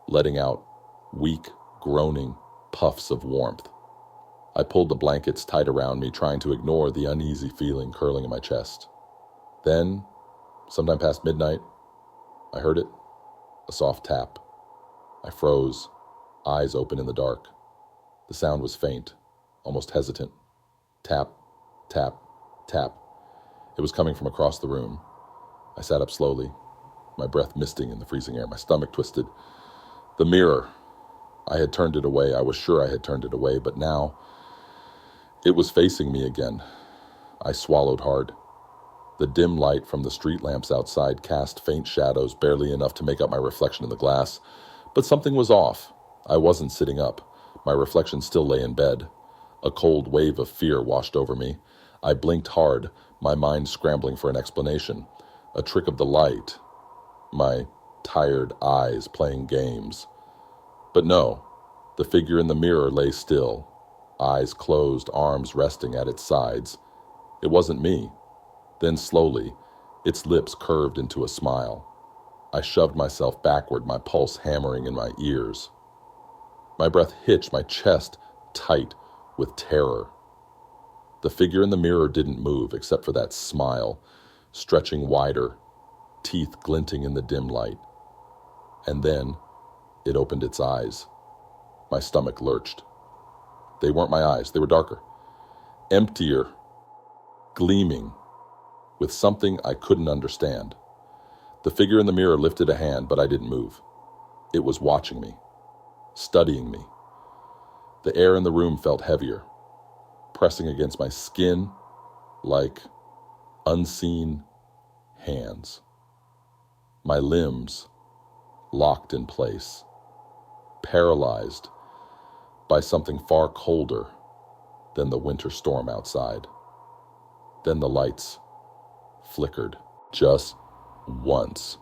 letting out weak, groaning puffs of warmth. I pulled the blankets tight around me, trying to ignore the uneasy feeling curling in my chest. Then, sometime past midnight, I heard it, a soft tap. I froze, eyes open in the dark. The sound was faint, almost hesitant. Tap, tap, tap. It was coming from across the room. I sat up slowly, my breath misting in the freezing air, my stomach twisted. The mirror. I had turned it away. I was sure I had turned it away, but now it was facing me again. I swallowed hard. The dim light from the street lamps outside cast faint shadows, barely enough to make out my reflection in the glass. But something was off. I wasn't sitting up. My reflection still lay in bed. A cold wave of fear washed over me. I blinked hard, my mind scrambling for an explanation. A trick of the light. My tired eyes playing games. But no, the figure in the mirror lay still, eyes closed, arms resting at its sides. It wasn't me. Then slowly, its lips curved into a smile. I shoved myself backward, my pulse hammering in my ears. My breath hitched, my chest tight with terror. The figure in the mirror didn't move except for that smile, stretching wider, teeth glinting in the dim light. And then it opened its eyes. My stomach lurched. They weren't my eyes, they were darker, emptier, gleaming with something I couldn't understand. The figure in the mirror lifted a hand, but I didn't move. It was watching me, studying me. The air in the room felt heavier, pressing against my skin like unseen hands. My limbs locked in place, paralyzed by something far colder than the winter storm outside. Then the lights flickered just once,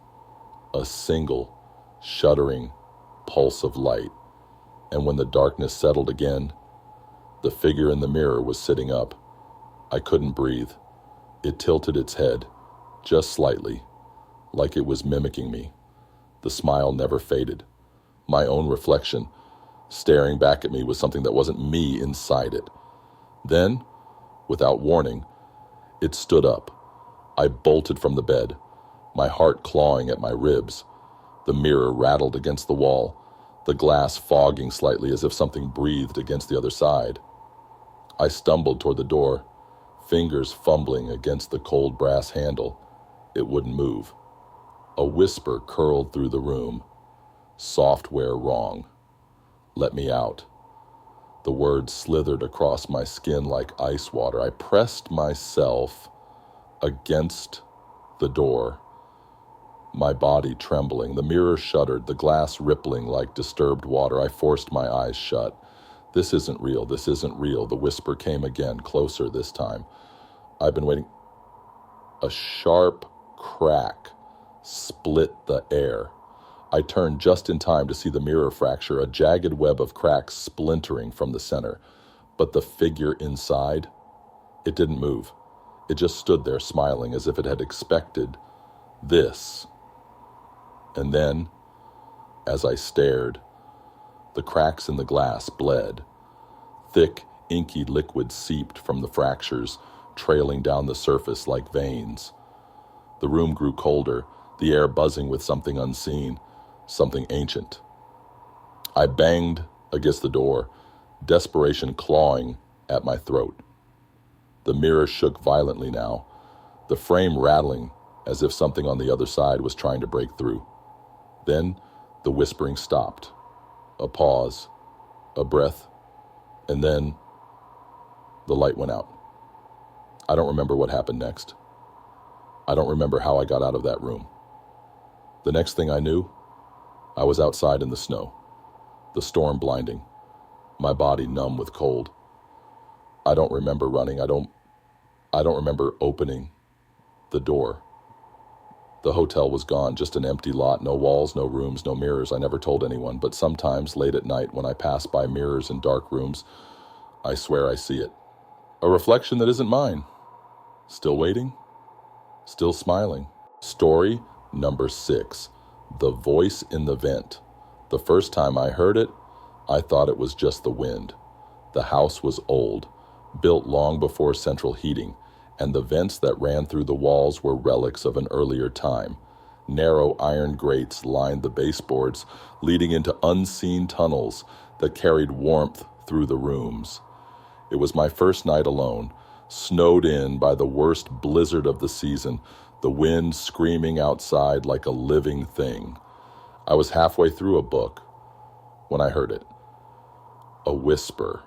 a single shuddering pulse of light, and when the darkness settled again, the figure in the mirror was sitting up. I couldn't breathe. It tilted its head, just slightly, like it was mimicking me. The smile never faded. My own reflection, staring back at me with something that wasn't me inside it. Then, without warning, it stood up. I bolted from the bed, my heart clawing at my ribs. The mirror rattled against the wall, the glass fogging slightly as if something breathed against the other side. I stumbled toward the door, fingers fumbling against the cold brass handle. It wouldn't move. A whisper curled through the room. "Software wrong. Let me out." The words slithered across my skin like ice water. I pressed myself against the door, my body trembling. The mirror shuddered, the glass rippling like disturbed water. I forced my eyes shut. "This isn't real. This isn't real." The whisper came again, closer this time. I've been waiting. A sharp crack split the air. I turned just in time to see the mirror fracture, a jagged web of cracks splintering from the center. But the figure inside, it didn't move. It just stood there smiling as if it had expected this. And then, as I stared, the cracks in the glass bled. Thick, inky liquid seeped from the fractures, trailing down the surface like veins. The room grew colder, the air buzzing with something unseen, something ancient. I banged against the door, desperation clawing at my throat. The mirror shook violently now, the frame rattling as if something on the other side was trying to break through. Then the whispering stopped. A pause, a breath, and then the light went out. I don't remember what happened next. I don't remember how I got out of that room. The next thing I knew, I was outside in the snow, the storm blinding, my body numb with cold. I don't remember running. I don't remember opening the door. The hotel was gone, just an empty lot, no walls, no rooms, no mirrors. I never told anyone, but sometimes, late at night, when I pass by mirrors in dark rooms, I swear I see it. A reflection that isn't mine. Still waiting? Still smiling. Story number 6. The voice in the vent. The first time I heard it, I thought it was just the wind. The house was old, built long before central heating, and the vents that ran through the walls were relics of an earlier time. Narrow iron grates lined the baseboards, leading into unseen tunnels that carried warmth through the rooms. It was my first night alone, snowed in by the worst blizzard of the season, the wind screaming outside like a living thing. I was halfway through a book when I heard it. A whisper,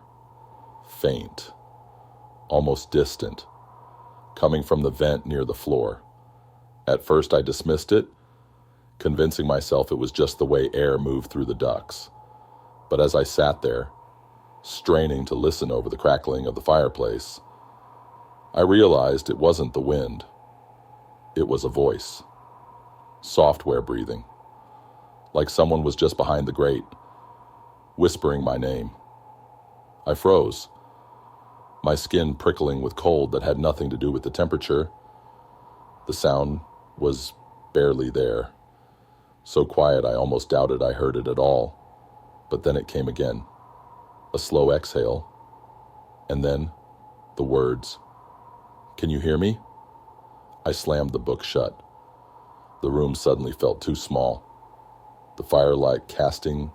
faint, almost distant, coming from the vent near the floor. At first I dismissed it, convincing myself it was just the way air moved through the ducts. But as I sat there, straining to listen over the crackling of the fireplace, I realized it wasn't the wind. It was a voice, software breathing, like someone was just behind the grate, whispering my name. I froze, my skin prickling with cold that had nothing to do with the temperature. The sound was barely there, so quiet I almost doubted I heard it at all. But then it came again, a slow exhale, and then the words, "Can you hear me?" I slammed the book shut. The room suddenly felt too small, the firelight casting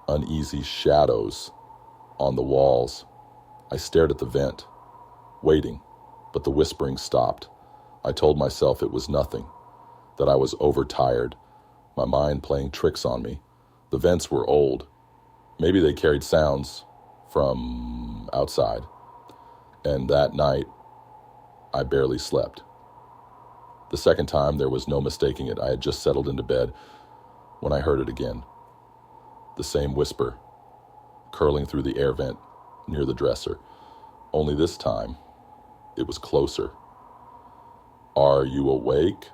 uneasy shadows on the walls. I stared at the vent, waiting, but the whispering stopped. I told myself it was nothing, that I was overtired, my mind playing tricks on me. The vents were old. Maybe they carried sounds from outside. And that night, I barely slept. The second time, there was no mistaking it. I had just settled into bed when I heard it again. The same whisper, curling through the air vent near the dresser. Only this time, it was closer. "Are you awake?"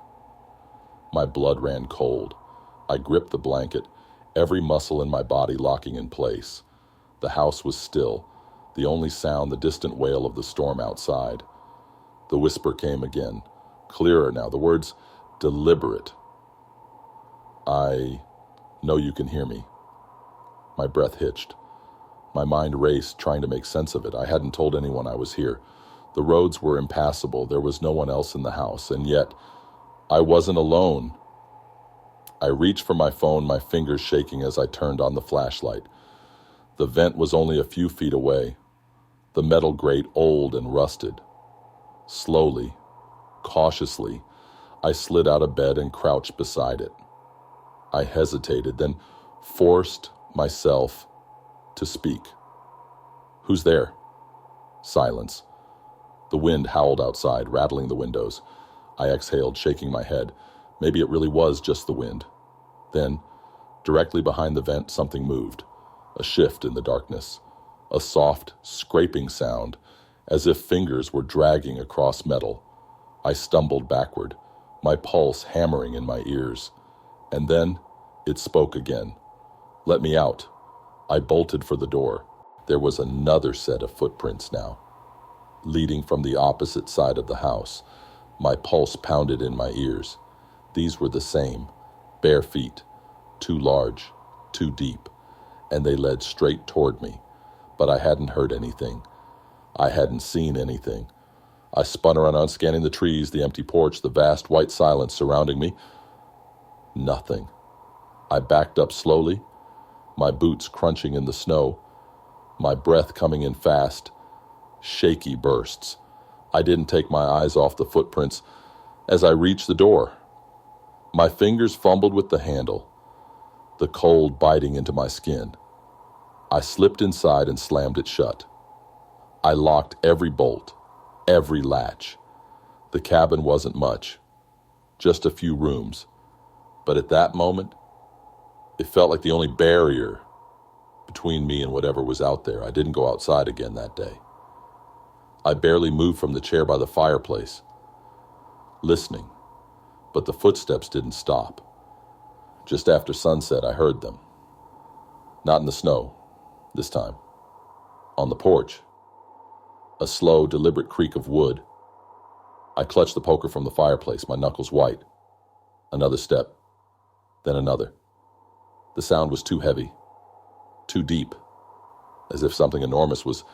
My blood ran cold. I gripped the blanket, every muscle in my body locking in place. The house was still, the only sound the distant wail of the storm outside. The whisper came again, clearer now, the words deliberate. "I know you can hear me." My breath hitched. My mind raced, trying to make sense of it. I hadn't told anyone I was here. The roads were impassable. There was no one else in the house, and yet I wasn't alone. I reached for my phone, my fingers shaking as I turned on the flashlight. The vent was only a few feet away, the metal grate old and rusted. Slowly, cautiously, I slid out of bed and crouched beside it. I hesitated, then forced myself to speak. "Who's there?" Silence. The wind howled outside, rattling the windows. I exhaled, shaking my head. Maybe it really was just the wind. Then, directly behind the vent, something moved. A shift in the darkness. A soft, scraping sound, as if fingers were dragging across metal. I stumbled backward, my pulse hammering in my ears. And then, it spoke again. "Let me out." I bolted for the door. There was another set of footprints now, leading from the opposite side of the house. My pulse pounded in my ears. These were the same, bare feet, too large, too deep, and they led straight toward me. But I hadn't heard anything. I hadn't seen anything. I spun around, scanning the trees, the empty porch, the vast white silence surrounding me. Nothing. I backed up slowly, my boots crunching in the snow, my breath coming in fast, shaky bursts. I didn't take my eyes off the footprints as I reached the door. My fingers fumbled with the handle, the cold biting into my skin. I slipped inside and slammed it shut. I locked every bolt, every latch. The cabin wasn't much, just a few rooms. But at that moment, it felt like the only barrier between me and whatever was out there. I didn't go outside again that day. I barely moved from the chair by the fireplace, listening, but the footsteps didn't stop. Just after sunset, I heard them. Not in the snow, this time. On the porch. A slow, deliberate creak of wood. I clutched the poker from the fireplace, my knuckles white. Another step, then another. The sound was too heavy, too deep, as if something enormous was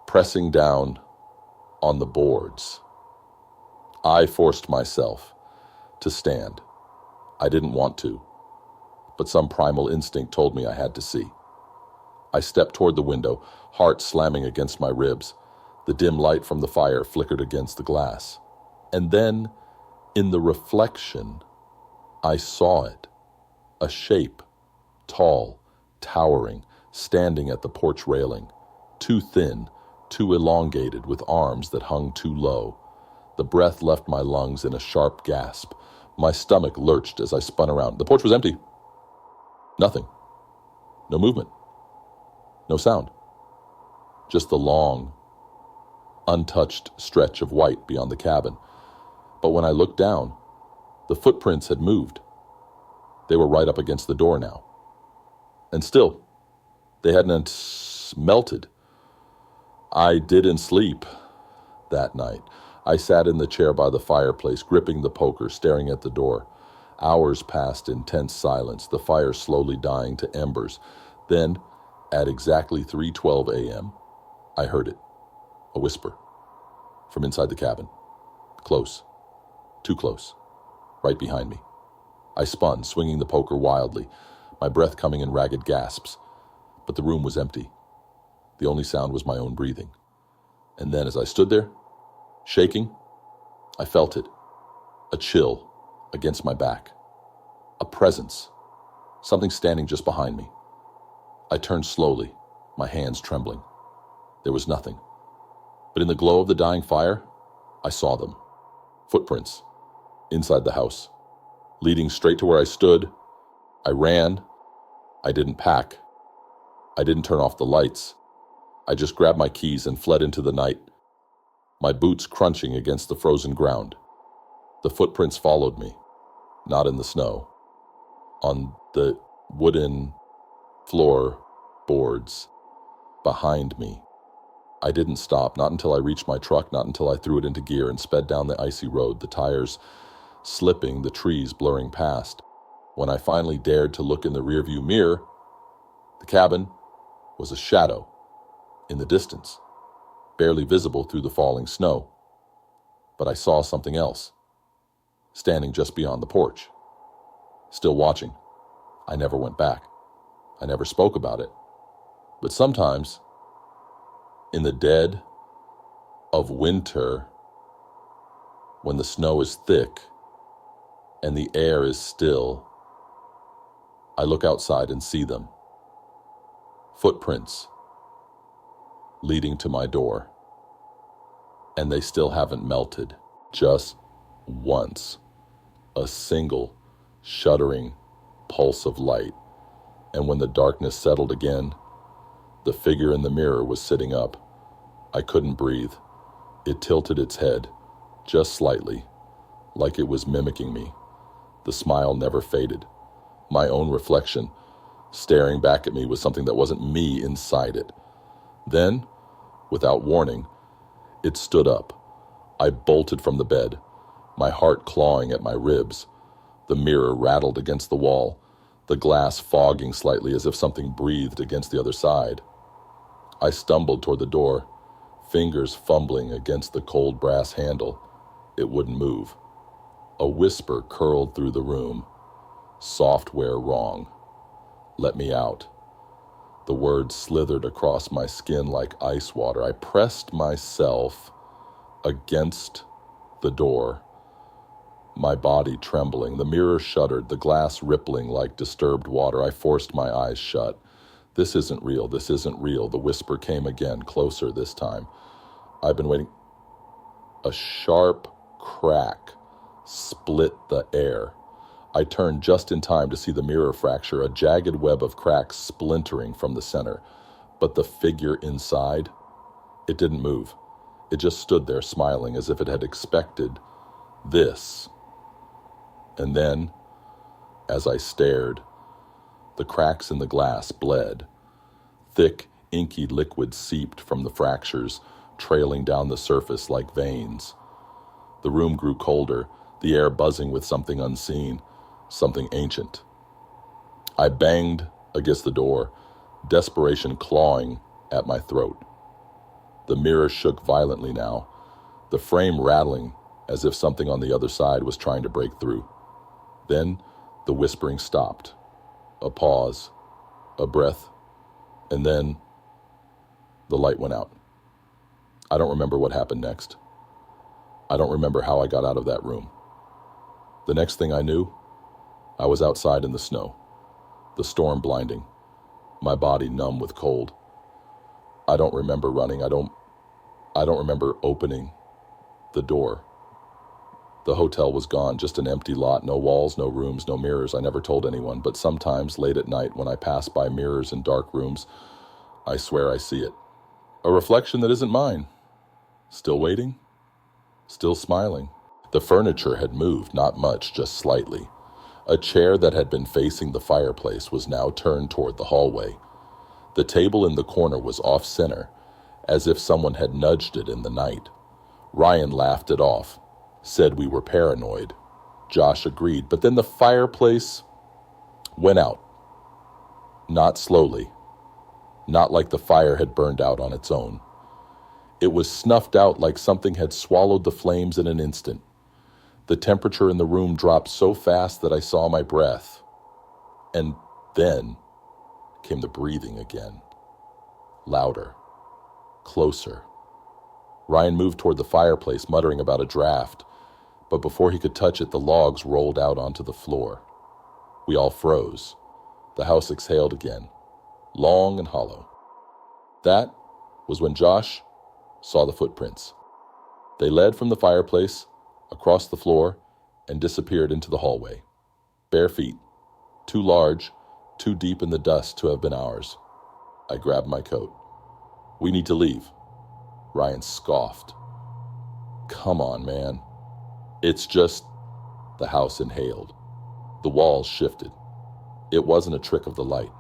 pressing down on the boards. I forced myself to stand. I didn't want to, but some primal instinct told me I had to see. I stepped toward the window, heart slamming against my ribs. The dim light from the fire flickered against the glass. And then, in the reflection, I saw it. A shape, tall, towering, standing at the porch railing, too thin, too elongated, with arms that hung too low. The breath left my lungs in a sharp gasp. My stomach lurched as I spun around. The porch was empty. Nothing. No movement. No sound. Just the long, untouched stretch of white beyond the cabin. But when I looked down, the footprints had moved. They were right up against the door now. And still, they hadn't melted. I didn't sleep that night. I sat in the chair by the fireplace, gripping the poker, staring at the door. Hours passed in tense silence, the fire slowly dying to embers. Then, at exactly 3:12 a.m., I heard it. A whisper. From inside the cabin. Close. Too close. Right behind me. I spun, swinging the poker wildly, my breath coming in ragged gasps. But the room was empty. The only sound was my own breathing. And then, as I stood there, shaking, I felt it. A chill against my back. A presence. Something standing just behind me. I turned slowly, my hands trembling. There was nothing. But in the glow of the dying fire, I saw them. Footprints. Inside the house. Leading straight to where I stood. I ran. I didn't pack. I didn't turn off the lights. I just grabbed my keys and fled into the night, my boots crunching against the frozen ground. The footprints followed me, not in the snow, on the wooden floorboards behind me. I didn't stop, not until I reached my truck, not until I threw it into gear and sped down the icy road, the tires slipping, the trees blurring past. When I finally dared to look in the rearview mirror, the cabin was a shadow in the distance, barely visible through the falling snow. But I saw something else, standing just beyond the porch, still watching. I never went back. I never spoke about it. But sometimes, in the dead of winter, when the snow is thick and the air is still, I look outside and see them. Footprints leading to my door. And they still haven't melted. Just once. A single, shuddering pulse of light. And when the darkness settled again, the figure in the mirror was sitting up. I couldn't breathe. It tilted its head, just slightly, like it was mimicking me. The smile never faded. My own reflection, staring back at me with something that wasn't me inside it. Then, without warning, it stood up. I bolted from the bed, my heart clawing at my ribs. The mirror rattled against the wall, the glass fogging slightly as if something breathed against the other side. I stumbled toward the door, fingers fumbling against the cold brass handle. It wouldn't move. A whisper curled through the room. Software wrong. Let me out. The words slithered across my skin like ice water. I pressed myself against the door, my body trembling. The mirror shuddered, the glass rippling like disturbed water. I forced my eyes shut. This isn't real. This isn't real. The whisper came again, closer this time. I've been waiting. A sharp crack split the air. I turned just in time to see the mirror fracture, a jagged web of cracks splintering from the center. But the figure inside, it didn't move. It just stood there smiling as if it had expected this. And then, as I stared, the cracks in the glass bled. Thick, inky liquid seeped from the fractures, trailing down the surface like veins. The room grew colder, the air buzzing with something unseen, something ancient. I banged against the door, desperation clawing at my throat. The mirror shook violently now, the frame rattling as if something on the other side was trying to break through. Then the whispering stopped. A pause, a breath, and then the light went out. I don't remember what happened next. I don't remember how I got out of that room. The next thing I knew, I was outside in the snow, the storm blinding, my body numb with cold. I don't remember running. I don't remember opening the door. The hotel was gone, just an empty lot, no walls, no rooms, no mirrors. I never told anyone, but sometimes late at night when I pass by mirrors in dark rooms, I swear I see it. A reflection that isn't mine. Still waiting? Still smiling. The furniture had moved, not much, just slightly. A chair that had been facing the fireplace was now turned toward the hallway. The table in the corner was off-center, as if someone had nudged it in the night. Ryan laughed it off, said we were paranoid. Josh agreed, but then the fireplace went out. Not slowly. Not like the fire had burned out on its own. It was snuffed out like something had swallowed the flames in an instant. The temperature in the room dropped so fast that I saw my breath. And then came the breathing again. Louder. Closer. Ryan moved toward the fireplace, muttering about a draft, but before he could touch it, the logs rolled out onto the floor. We all froze. The house exhaled again, long and hollow. That was when Josh saw the footprints. They led from the fireplace, across the floor, and disappeared into the hallway. Bare feet, too large, too deep in the dust to have been ours. I grabbed my coat. "We need to leave." Ryan scoffed. "Come on, man. It's just..." The house inhaled. The walls shifted. It wasn't a trick of the light.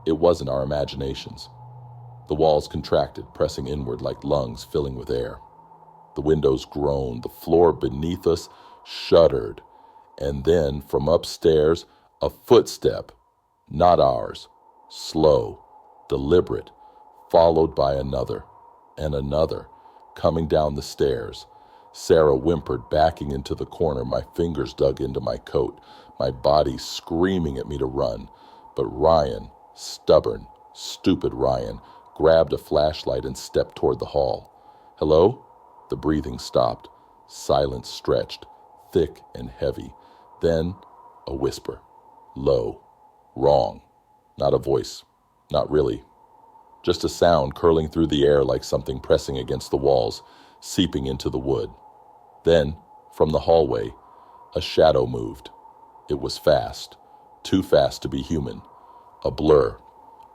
It wasn't our imaginations. The walls contracted, pressing inward like lungs filling with air. The windows groaned. The floor beneath us shuddered. And then, from upstairs, a footstep, not ours, slow, deliberate, followed by another and another, coming down the stairs. Sarah whimpered, backing into the corner. My fingers dug into my coat, my body screaming at me to run. But Ryan, stubborn, stupid Ryan, grabbed a flashlight and stepped toward the hall. "Hello?" The breathing stopped. Silence stretched, thick and heavy. Then a whisper, low, wrong. Not a voice, not really. Just a sound curling through the air like something pressing against the walls, seeping into the wood. Then, from the hallway, a shadow moved. It was fast, too fast to be human. A blur,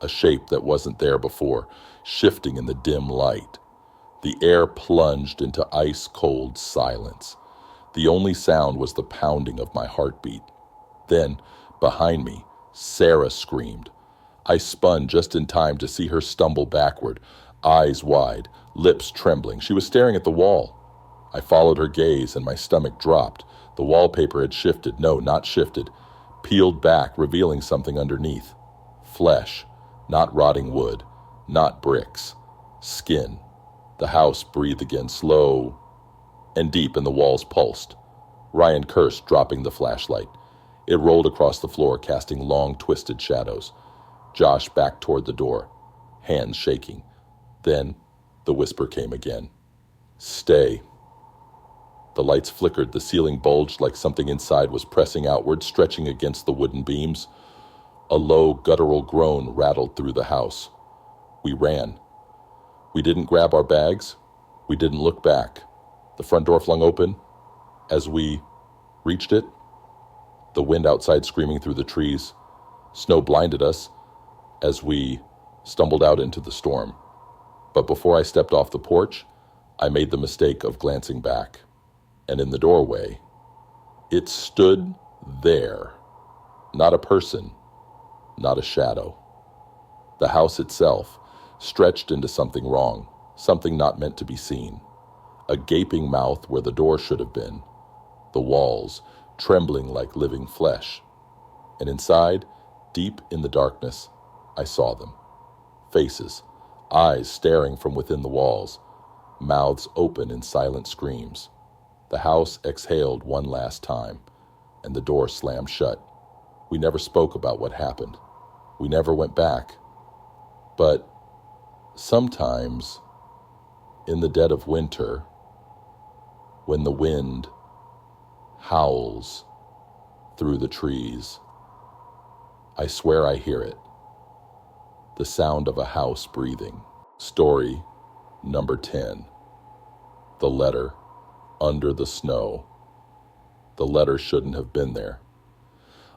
a shape that wasn't there before, shifting in the dim light. The air plunged into ice-cold silence. The only sound was the pounding of my heartbeat. Then, behind me, Sarah screamed. I spun just in time to see her stumble backward, eyes wide, lips trembling. She was staring at the wall. I followed her gaze and my stomach dropped. The wallpaper had shifted. No, not shifted. Peeled back, revealing something underneath. Flesh, not rotting wood, not bricks. Skin. The house breathed again, slow and deep, and the walls pulsed. Ryan cursed, dropping the flashlight. It rolled across the floor, casting long, twisted shadows. Josh backed toward the door, hands shaking. Then the whisper came again. "Stay." The lights flickered, the ceiling bulged like something inside was pressing outward, stretching against the wooden beams. A low, guttural groan rattled through the house. We ran. We didn't grab our bags. We didn't look back. The front door flung open. As we reached it, the wind outside screaming through the trees. Snow blinded us as we stumbled out into the storm. But before I stepped off the porch, I made the mistake of glancing back. And in the doorway, it stood There. Not a person, not a shadow. The house itself, stretched into something wrong, something not meant to be seen. A gaping mouth where the door should have been. The walls, trembling like living flesh. And inside, deep in the darkness, I saw them. Faces, eyes staring from within the walls, mouths open in silent screams. The house exhaled one last time, and the door slammed shut. We never spoke about what happened. We never went back. But sometimes, in the dead of winter, when the wind howls through the trees, I swear I hear it. The sound of a house breathing. Story number 10. The letter under the snow. The letter shouldn't have been there.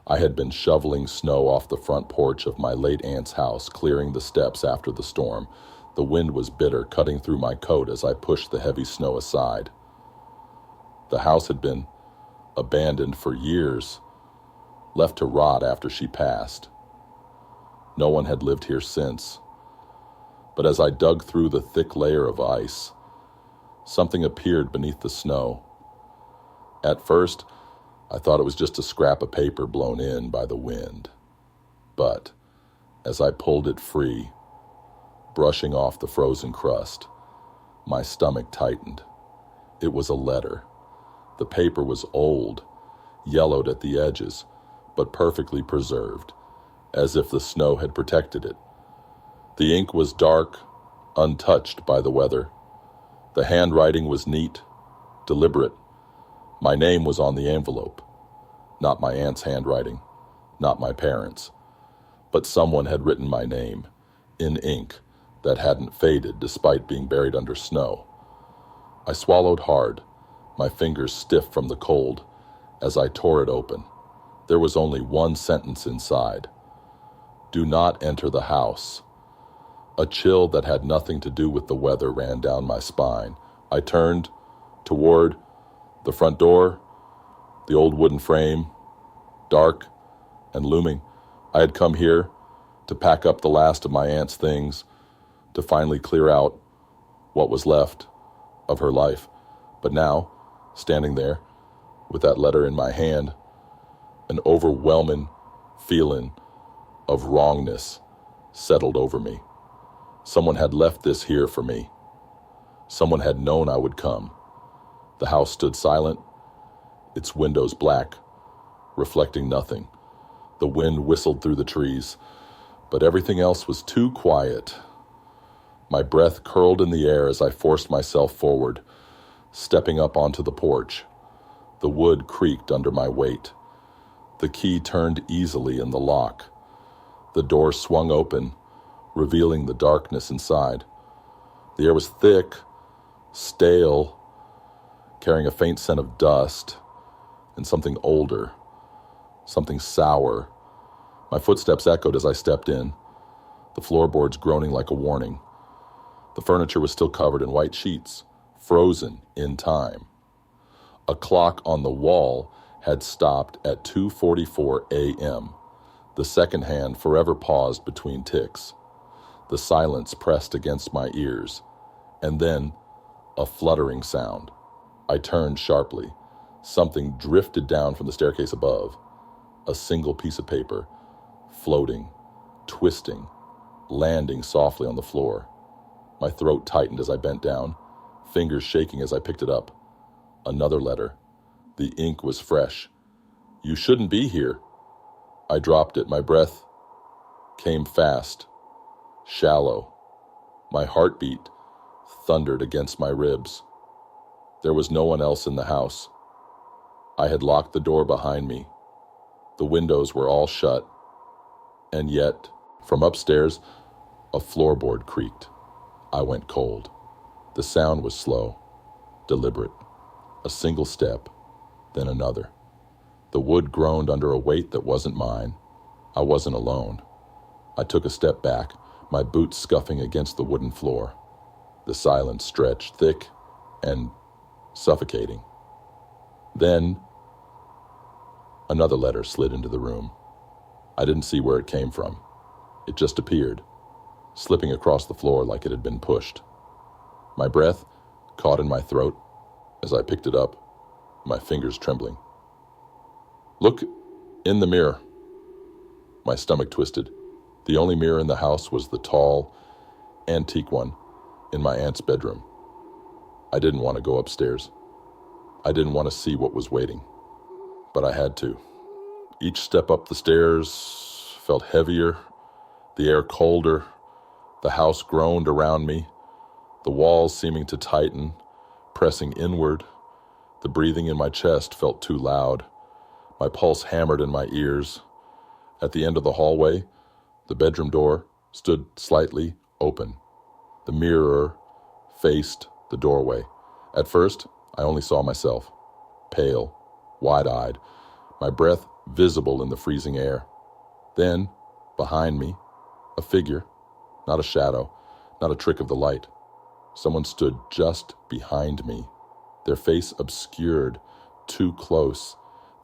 I had been shoveling snow off the front porch of my late aunt's house, clearing the steps after the storm. The wind was bitter, cutting through my coat as I pushed the heavy snow aside. The house had been abandoned for years, left to rot after she passed. No one had lived here since. But as I dug through the thick layer of ice, something appeared beneath the snow. At first, I thought it was just a scrap of paper blown in by the wind. But as I pulled it free, brushing off the frozen crust, my stomach tightened. It was a letter. The paper was old, yellowed at the edges, but perfectly preserved, as if the snow had protected it. The ink was dark, untouched by the weather. The handwriting was neat, deliberate. My name was on the envelope. Not my aunt's handwriting, not my parents', but someone had written my name, in ink that hadn't faded despite being buried under snow. I swallowed hard, my fingers stiff from the cold, as I tore it open. There was only one sentence inside. Do not enter the house. A chill that had nothing to do with the weather ran down my spine. I turned toward the front door, the old wooden frame, dark and looming. I had come here to pack up the last of my aunt's things, to finally clear out what was left of her life. But now, standing there, with that letter in my hand, an overwhelming feeling of wrongness settled over me. Someone had left this here for me. Someone had known I would come. The house stood silent, its windows black, reflecting nothing. The wind whistled through the trees, but everything else was too quiet. My breath curled in the air as I forced myself forward, stepping up onto the porch. The wood creaked under my weight. The key turned easily in the lock. The door swung open, revealing the darkness inside. The air was thick, stale, carrying a faint scent of dust and something older, something sour. My footsteps echoed as I stepped in, the floorboards groaning like a warning. The furniture was still covered in white sheets, frozen in time. A clock on the wall had stopped at 2:44 a.m. The second hand forever paused between ticks. The silence pressed against my ears, and then a fluttering sound. I turned sharply. Something drifted down from the staircase above. A single piece of paper, floating, twisting, landing softly on the floor. My throat tightened as I bent down, fingers shaking as I picked it up. Another letter. The ink was fresh. You shouldn't be here. I dropped it. My breath came fast, shallow. My heartbeat thundered against my ribs. There was no one else in the house. I had locked the door behind me. The windows were all shut. And yet, from upstairs, a floorboard creaked. I went cold. The sound was slow, deliberate. A single step, then another. The wood groaned under a weight that wasn't mine. I wasn't alone. I took a step back, my boots scuffing against the wooden floor. The silence stretched thick and suffocating. Then, Another letter slid into the room. I didn't see where it came from. It just appeared, slipping across the floor like it had been pushed. My breath caught in my throat as I picked it up, my fingers trembling. "Look in the mirror." My stomach twisted. The only mirror in the house was the tall, antique one in my aunt's bedroom. I didn't want to go upstairs. I didn't want to see what was waiting, but I had to. Each step up the stairs felt heavier, the air colder, the house groaned around me, the walls seeming to tighten, pressing inward. The breathing in my chest felt too loud. My pulse hammered in my ears. At the end of the hallway, the bedroom door stood slightly open. The mirror faced the doorway. At first, I only saw myself, pale, wide-eyed, my breath visible in the freezing air. Then, behind me, a figure, not a shadow, not a trick of the light. Someone stood just behind me, their face obscured, too close,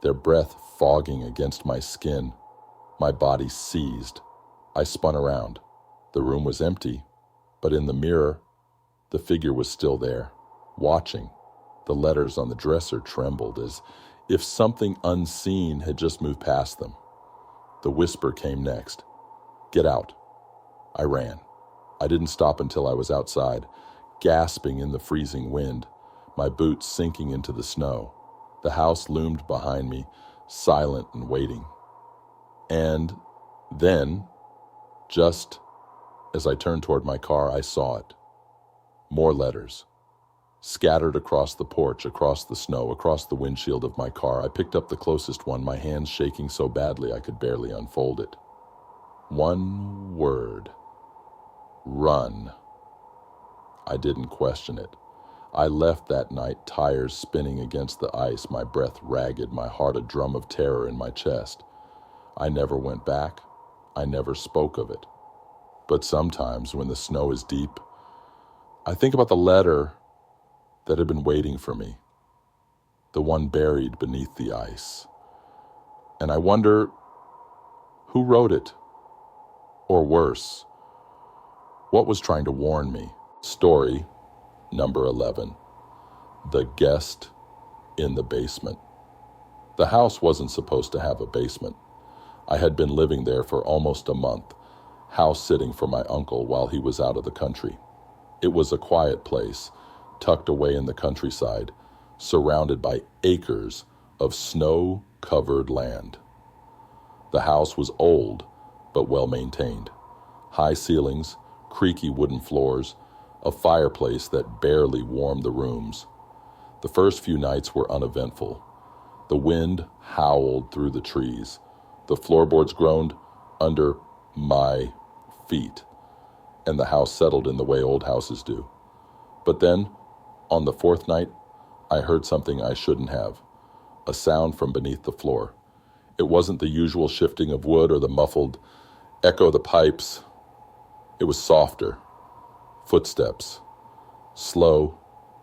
their breath fogging against my skin. My body seized. I spun around. The room was empty, but in the mirror, the figure was still there, watching. The letters on the dresser trembled as if something unseen had just moved past them. The whisper came next. "Get out." I ran. I didn't stop until I was outside, gasping in the freezing wind, my boots sinking into the snow. The house loomed behind me, silent and waiting. And then, just as I turned toward my car, I saw it. More letters. Scattered across the porch, across the snow, across the windshield of my car. I picked up the closest one, my hands shaking so badly I could barely unfold it. One word. Run. I didn't question it. I left that night, tires spinning against the ice, my breath ragged, my heart a drum of terror in my chest. I never went back. I never spoke of it. But sometimes, when the snow is deep, I think about the letter that had been waiting for me, the one buried beneath the ice. And I wonder who wrote it, or worse, what was trying to warn me. Story number 11, The Guest in the Basement. The house wasn't supposed to have a basement. I had been living there for almost a month, house sitting for my uncle while he was out of the country. It was a quiet place, tucked away in the countryside, surrounded by acres of snow-covered land. The house was old, but well-maintained. High ceilings, creaky wooden floors, a fireplace that barely warmed the rooms. The first few nights were uneventful. The wind howled through the trees. The floorboards groaned under my feet, and the house settled in the way old houses do. But then, on the fourth night, I heard something I shouldn't have, a sound from beneath the floor. It wasn't the usual shifting of wood or the muffled echo of the pipes. It was softer, footsteps, slow,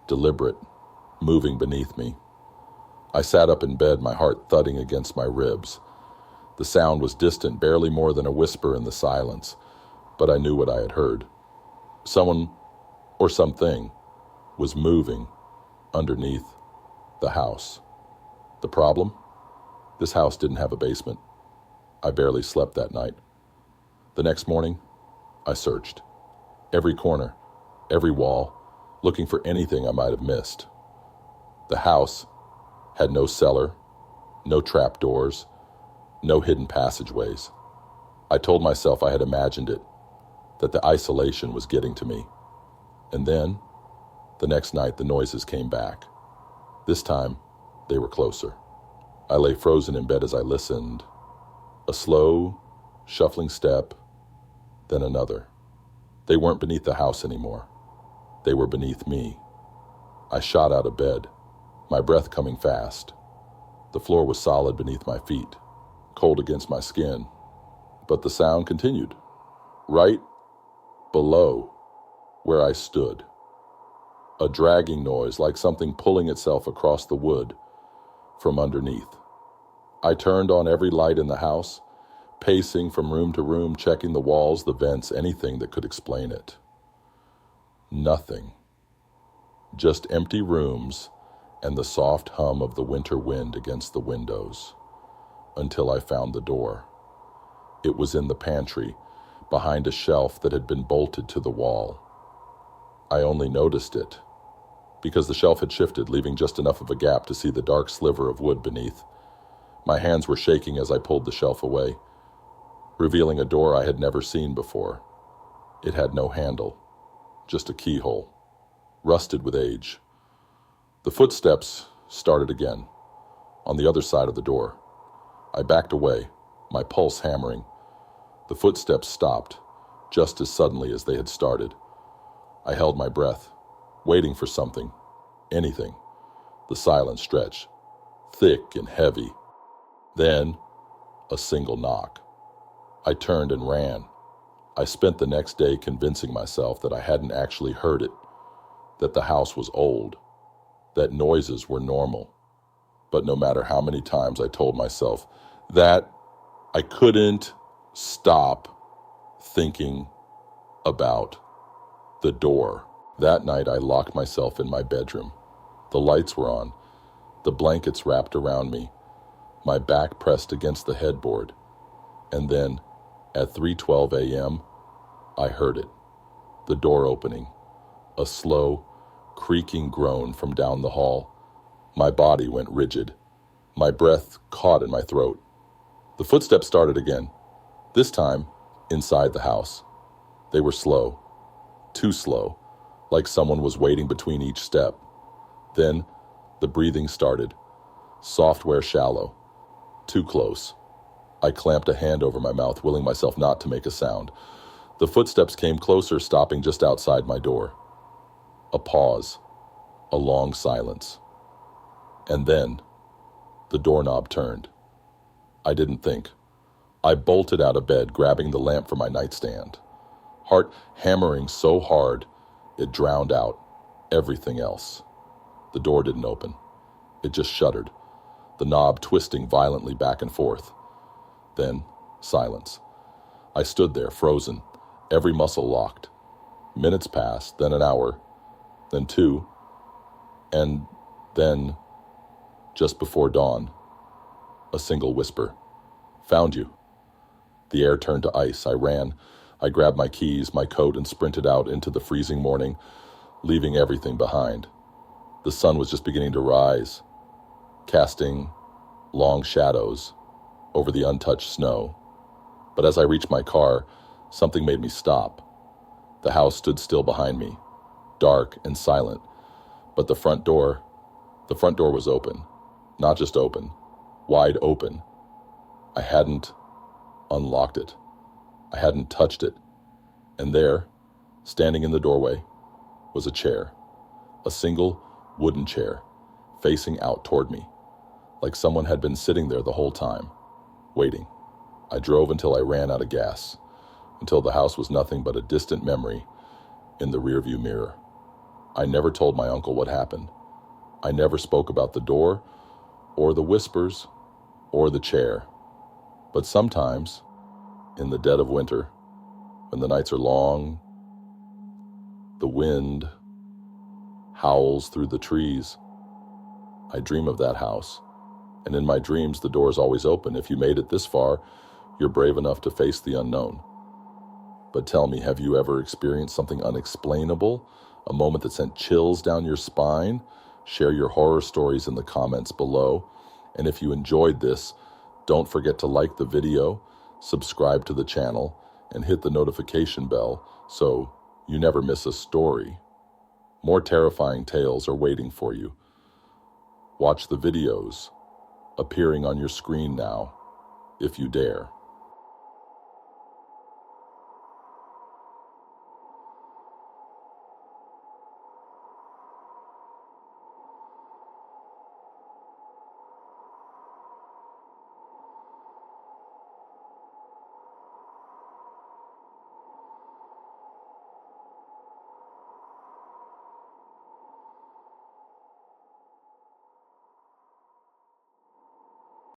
deliberate, moving beneath me. I sat up in bed, my heart thudding against my ribs. The sound was distant, barely more than a whisper in the silence, but I knew what I had heard. Someone, or something, was moving underneath the house. The problem? This house didn't have a basement. I barely slept that night. The next morning, I searched. Every corner, every wall, looking for anything I might have missed. The house had no cellar, no trapdoors, no hidden passageways. I told myself I had imagined it, that the isolation was getting to me. And then, the next night, the noises came back. This time, they were closer. I lay frozen in bed as I listened. A slow, shuffling step, then another. They weren't beneath the house anymore. They were beneath me. I shot out of bed, my breath coming fast. The floor was solid beneath my feet, cold against my skin. But the sound continued, right below where I stood. A dragging noise like something pulling itself across the wood from underneath. I turned on every light in the house, pacing from room to room, checking the walls, the vents, anything that could explain it. Nothing. Just empty rooms and the soft hum of the winter wind against the windows, until I found the door. It was in the pantry, behind a shelf that had been bolted to the wall. I only noticed it because the shelf had shifted, leaving just enough of a gap to see the dark sliver of wood beneath. My hands were shaking as I pulled the shelf away, revealing a door I had never seen before. It had no handle, just a keyhole, rusted with age. The footsteps started again, on the other side of the door. I backed away, my pulse hammering. The footsteps stopped, just as suddenly as they had started. I held my breath, waiting for something, anything. The silence stretched, thick and heavy. Then, a single knock. I turned and ran. I spent the next day convincing myself that I hadn't actually heard it, that the house was old, that noises were normal. But no matter how many times I told myself that, I couldn't stop thinking about the door. That night I locked myself in my bedroom. The lights were on, the blankets wrapped around me, my back pressed against the headboard. And then, at 3:12 a.m., I heard it, the door opening, a slow, creaking groan from down the hall. My body went rigid. My breath caught in my throat. The footsteps started again, this time inside the house. They were slow, too slow, like someone was waiting between each step. Then the breathing started, software shallow, too close. I clamped a hand over my mouth, willing myself not to make a sound. The footsteps came closer, stopping just outside my door. A pause, a long silence. And then the doorknob turned. I didn't think. I bolted out of bed, grabbing the lamp from my nightstand, heart hammering so hard it drowned out everything else. The door didn't open. It just shuddered, the knob twisting violently back and forth. Then silence. I stood there, frozen, every muscle locked. Minutes passed, then an hour, then two, and then, just before dawn, a single whisper. Found you. The air turned to ice. I ran. I grabbed my keys, my coat, and sprinted out into the freezing morning, leaving everything behind. The sun was just beginning to rise, casting long shadows over the untouched snow. But as I reached my car, something made me stop. The house stood still behind me, dark and silent, but the front door was open. Not just open, wide open. I hadn't unlocked it. I hadn't touched it. And there, standing in the doorway, was a chair, a single wooden chair, facing out toward me, like someone had been sitting there the whole time, waiting. I drove until I ran out of gas, until the house was nothing but a distant memory in the rearview mirror. I never told my uncle what happened. I never spoke about the door, or the whispers, or the chair. But sometimes, in the dead of winter, when the nights are long, the wind howls through the trees, I dream of that house. And in my dreams, the door is always open. If you made it this far, you're brave enough to face the unknown. But tell me, have you ever experienced something unexplainable? A moment that sent chills down your spine? Share your horror stories in the comments below. And if you enjoyed this, don't forget to like the video, subscribe to the channel, and hit the notification bell so you never miss a story. More terrifying tales are waiting for you. Watch the videos appearing on your screen now, if you dare.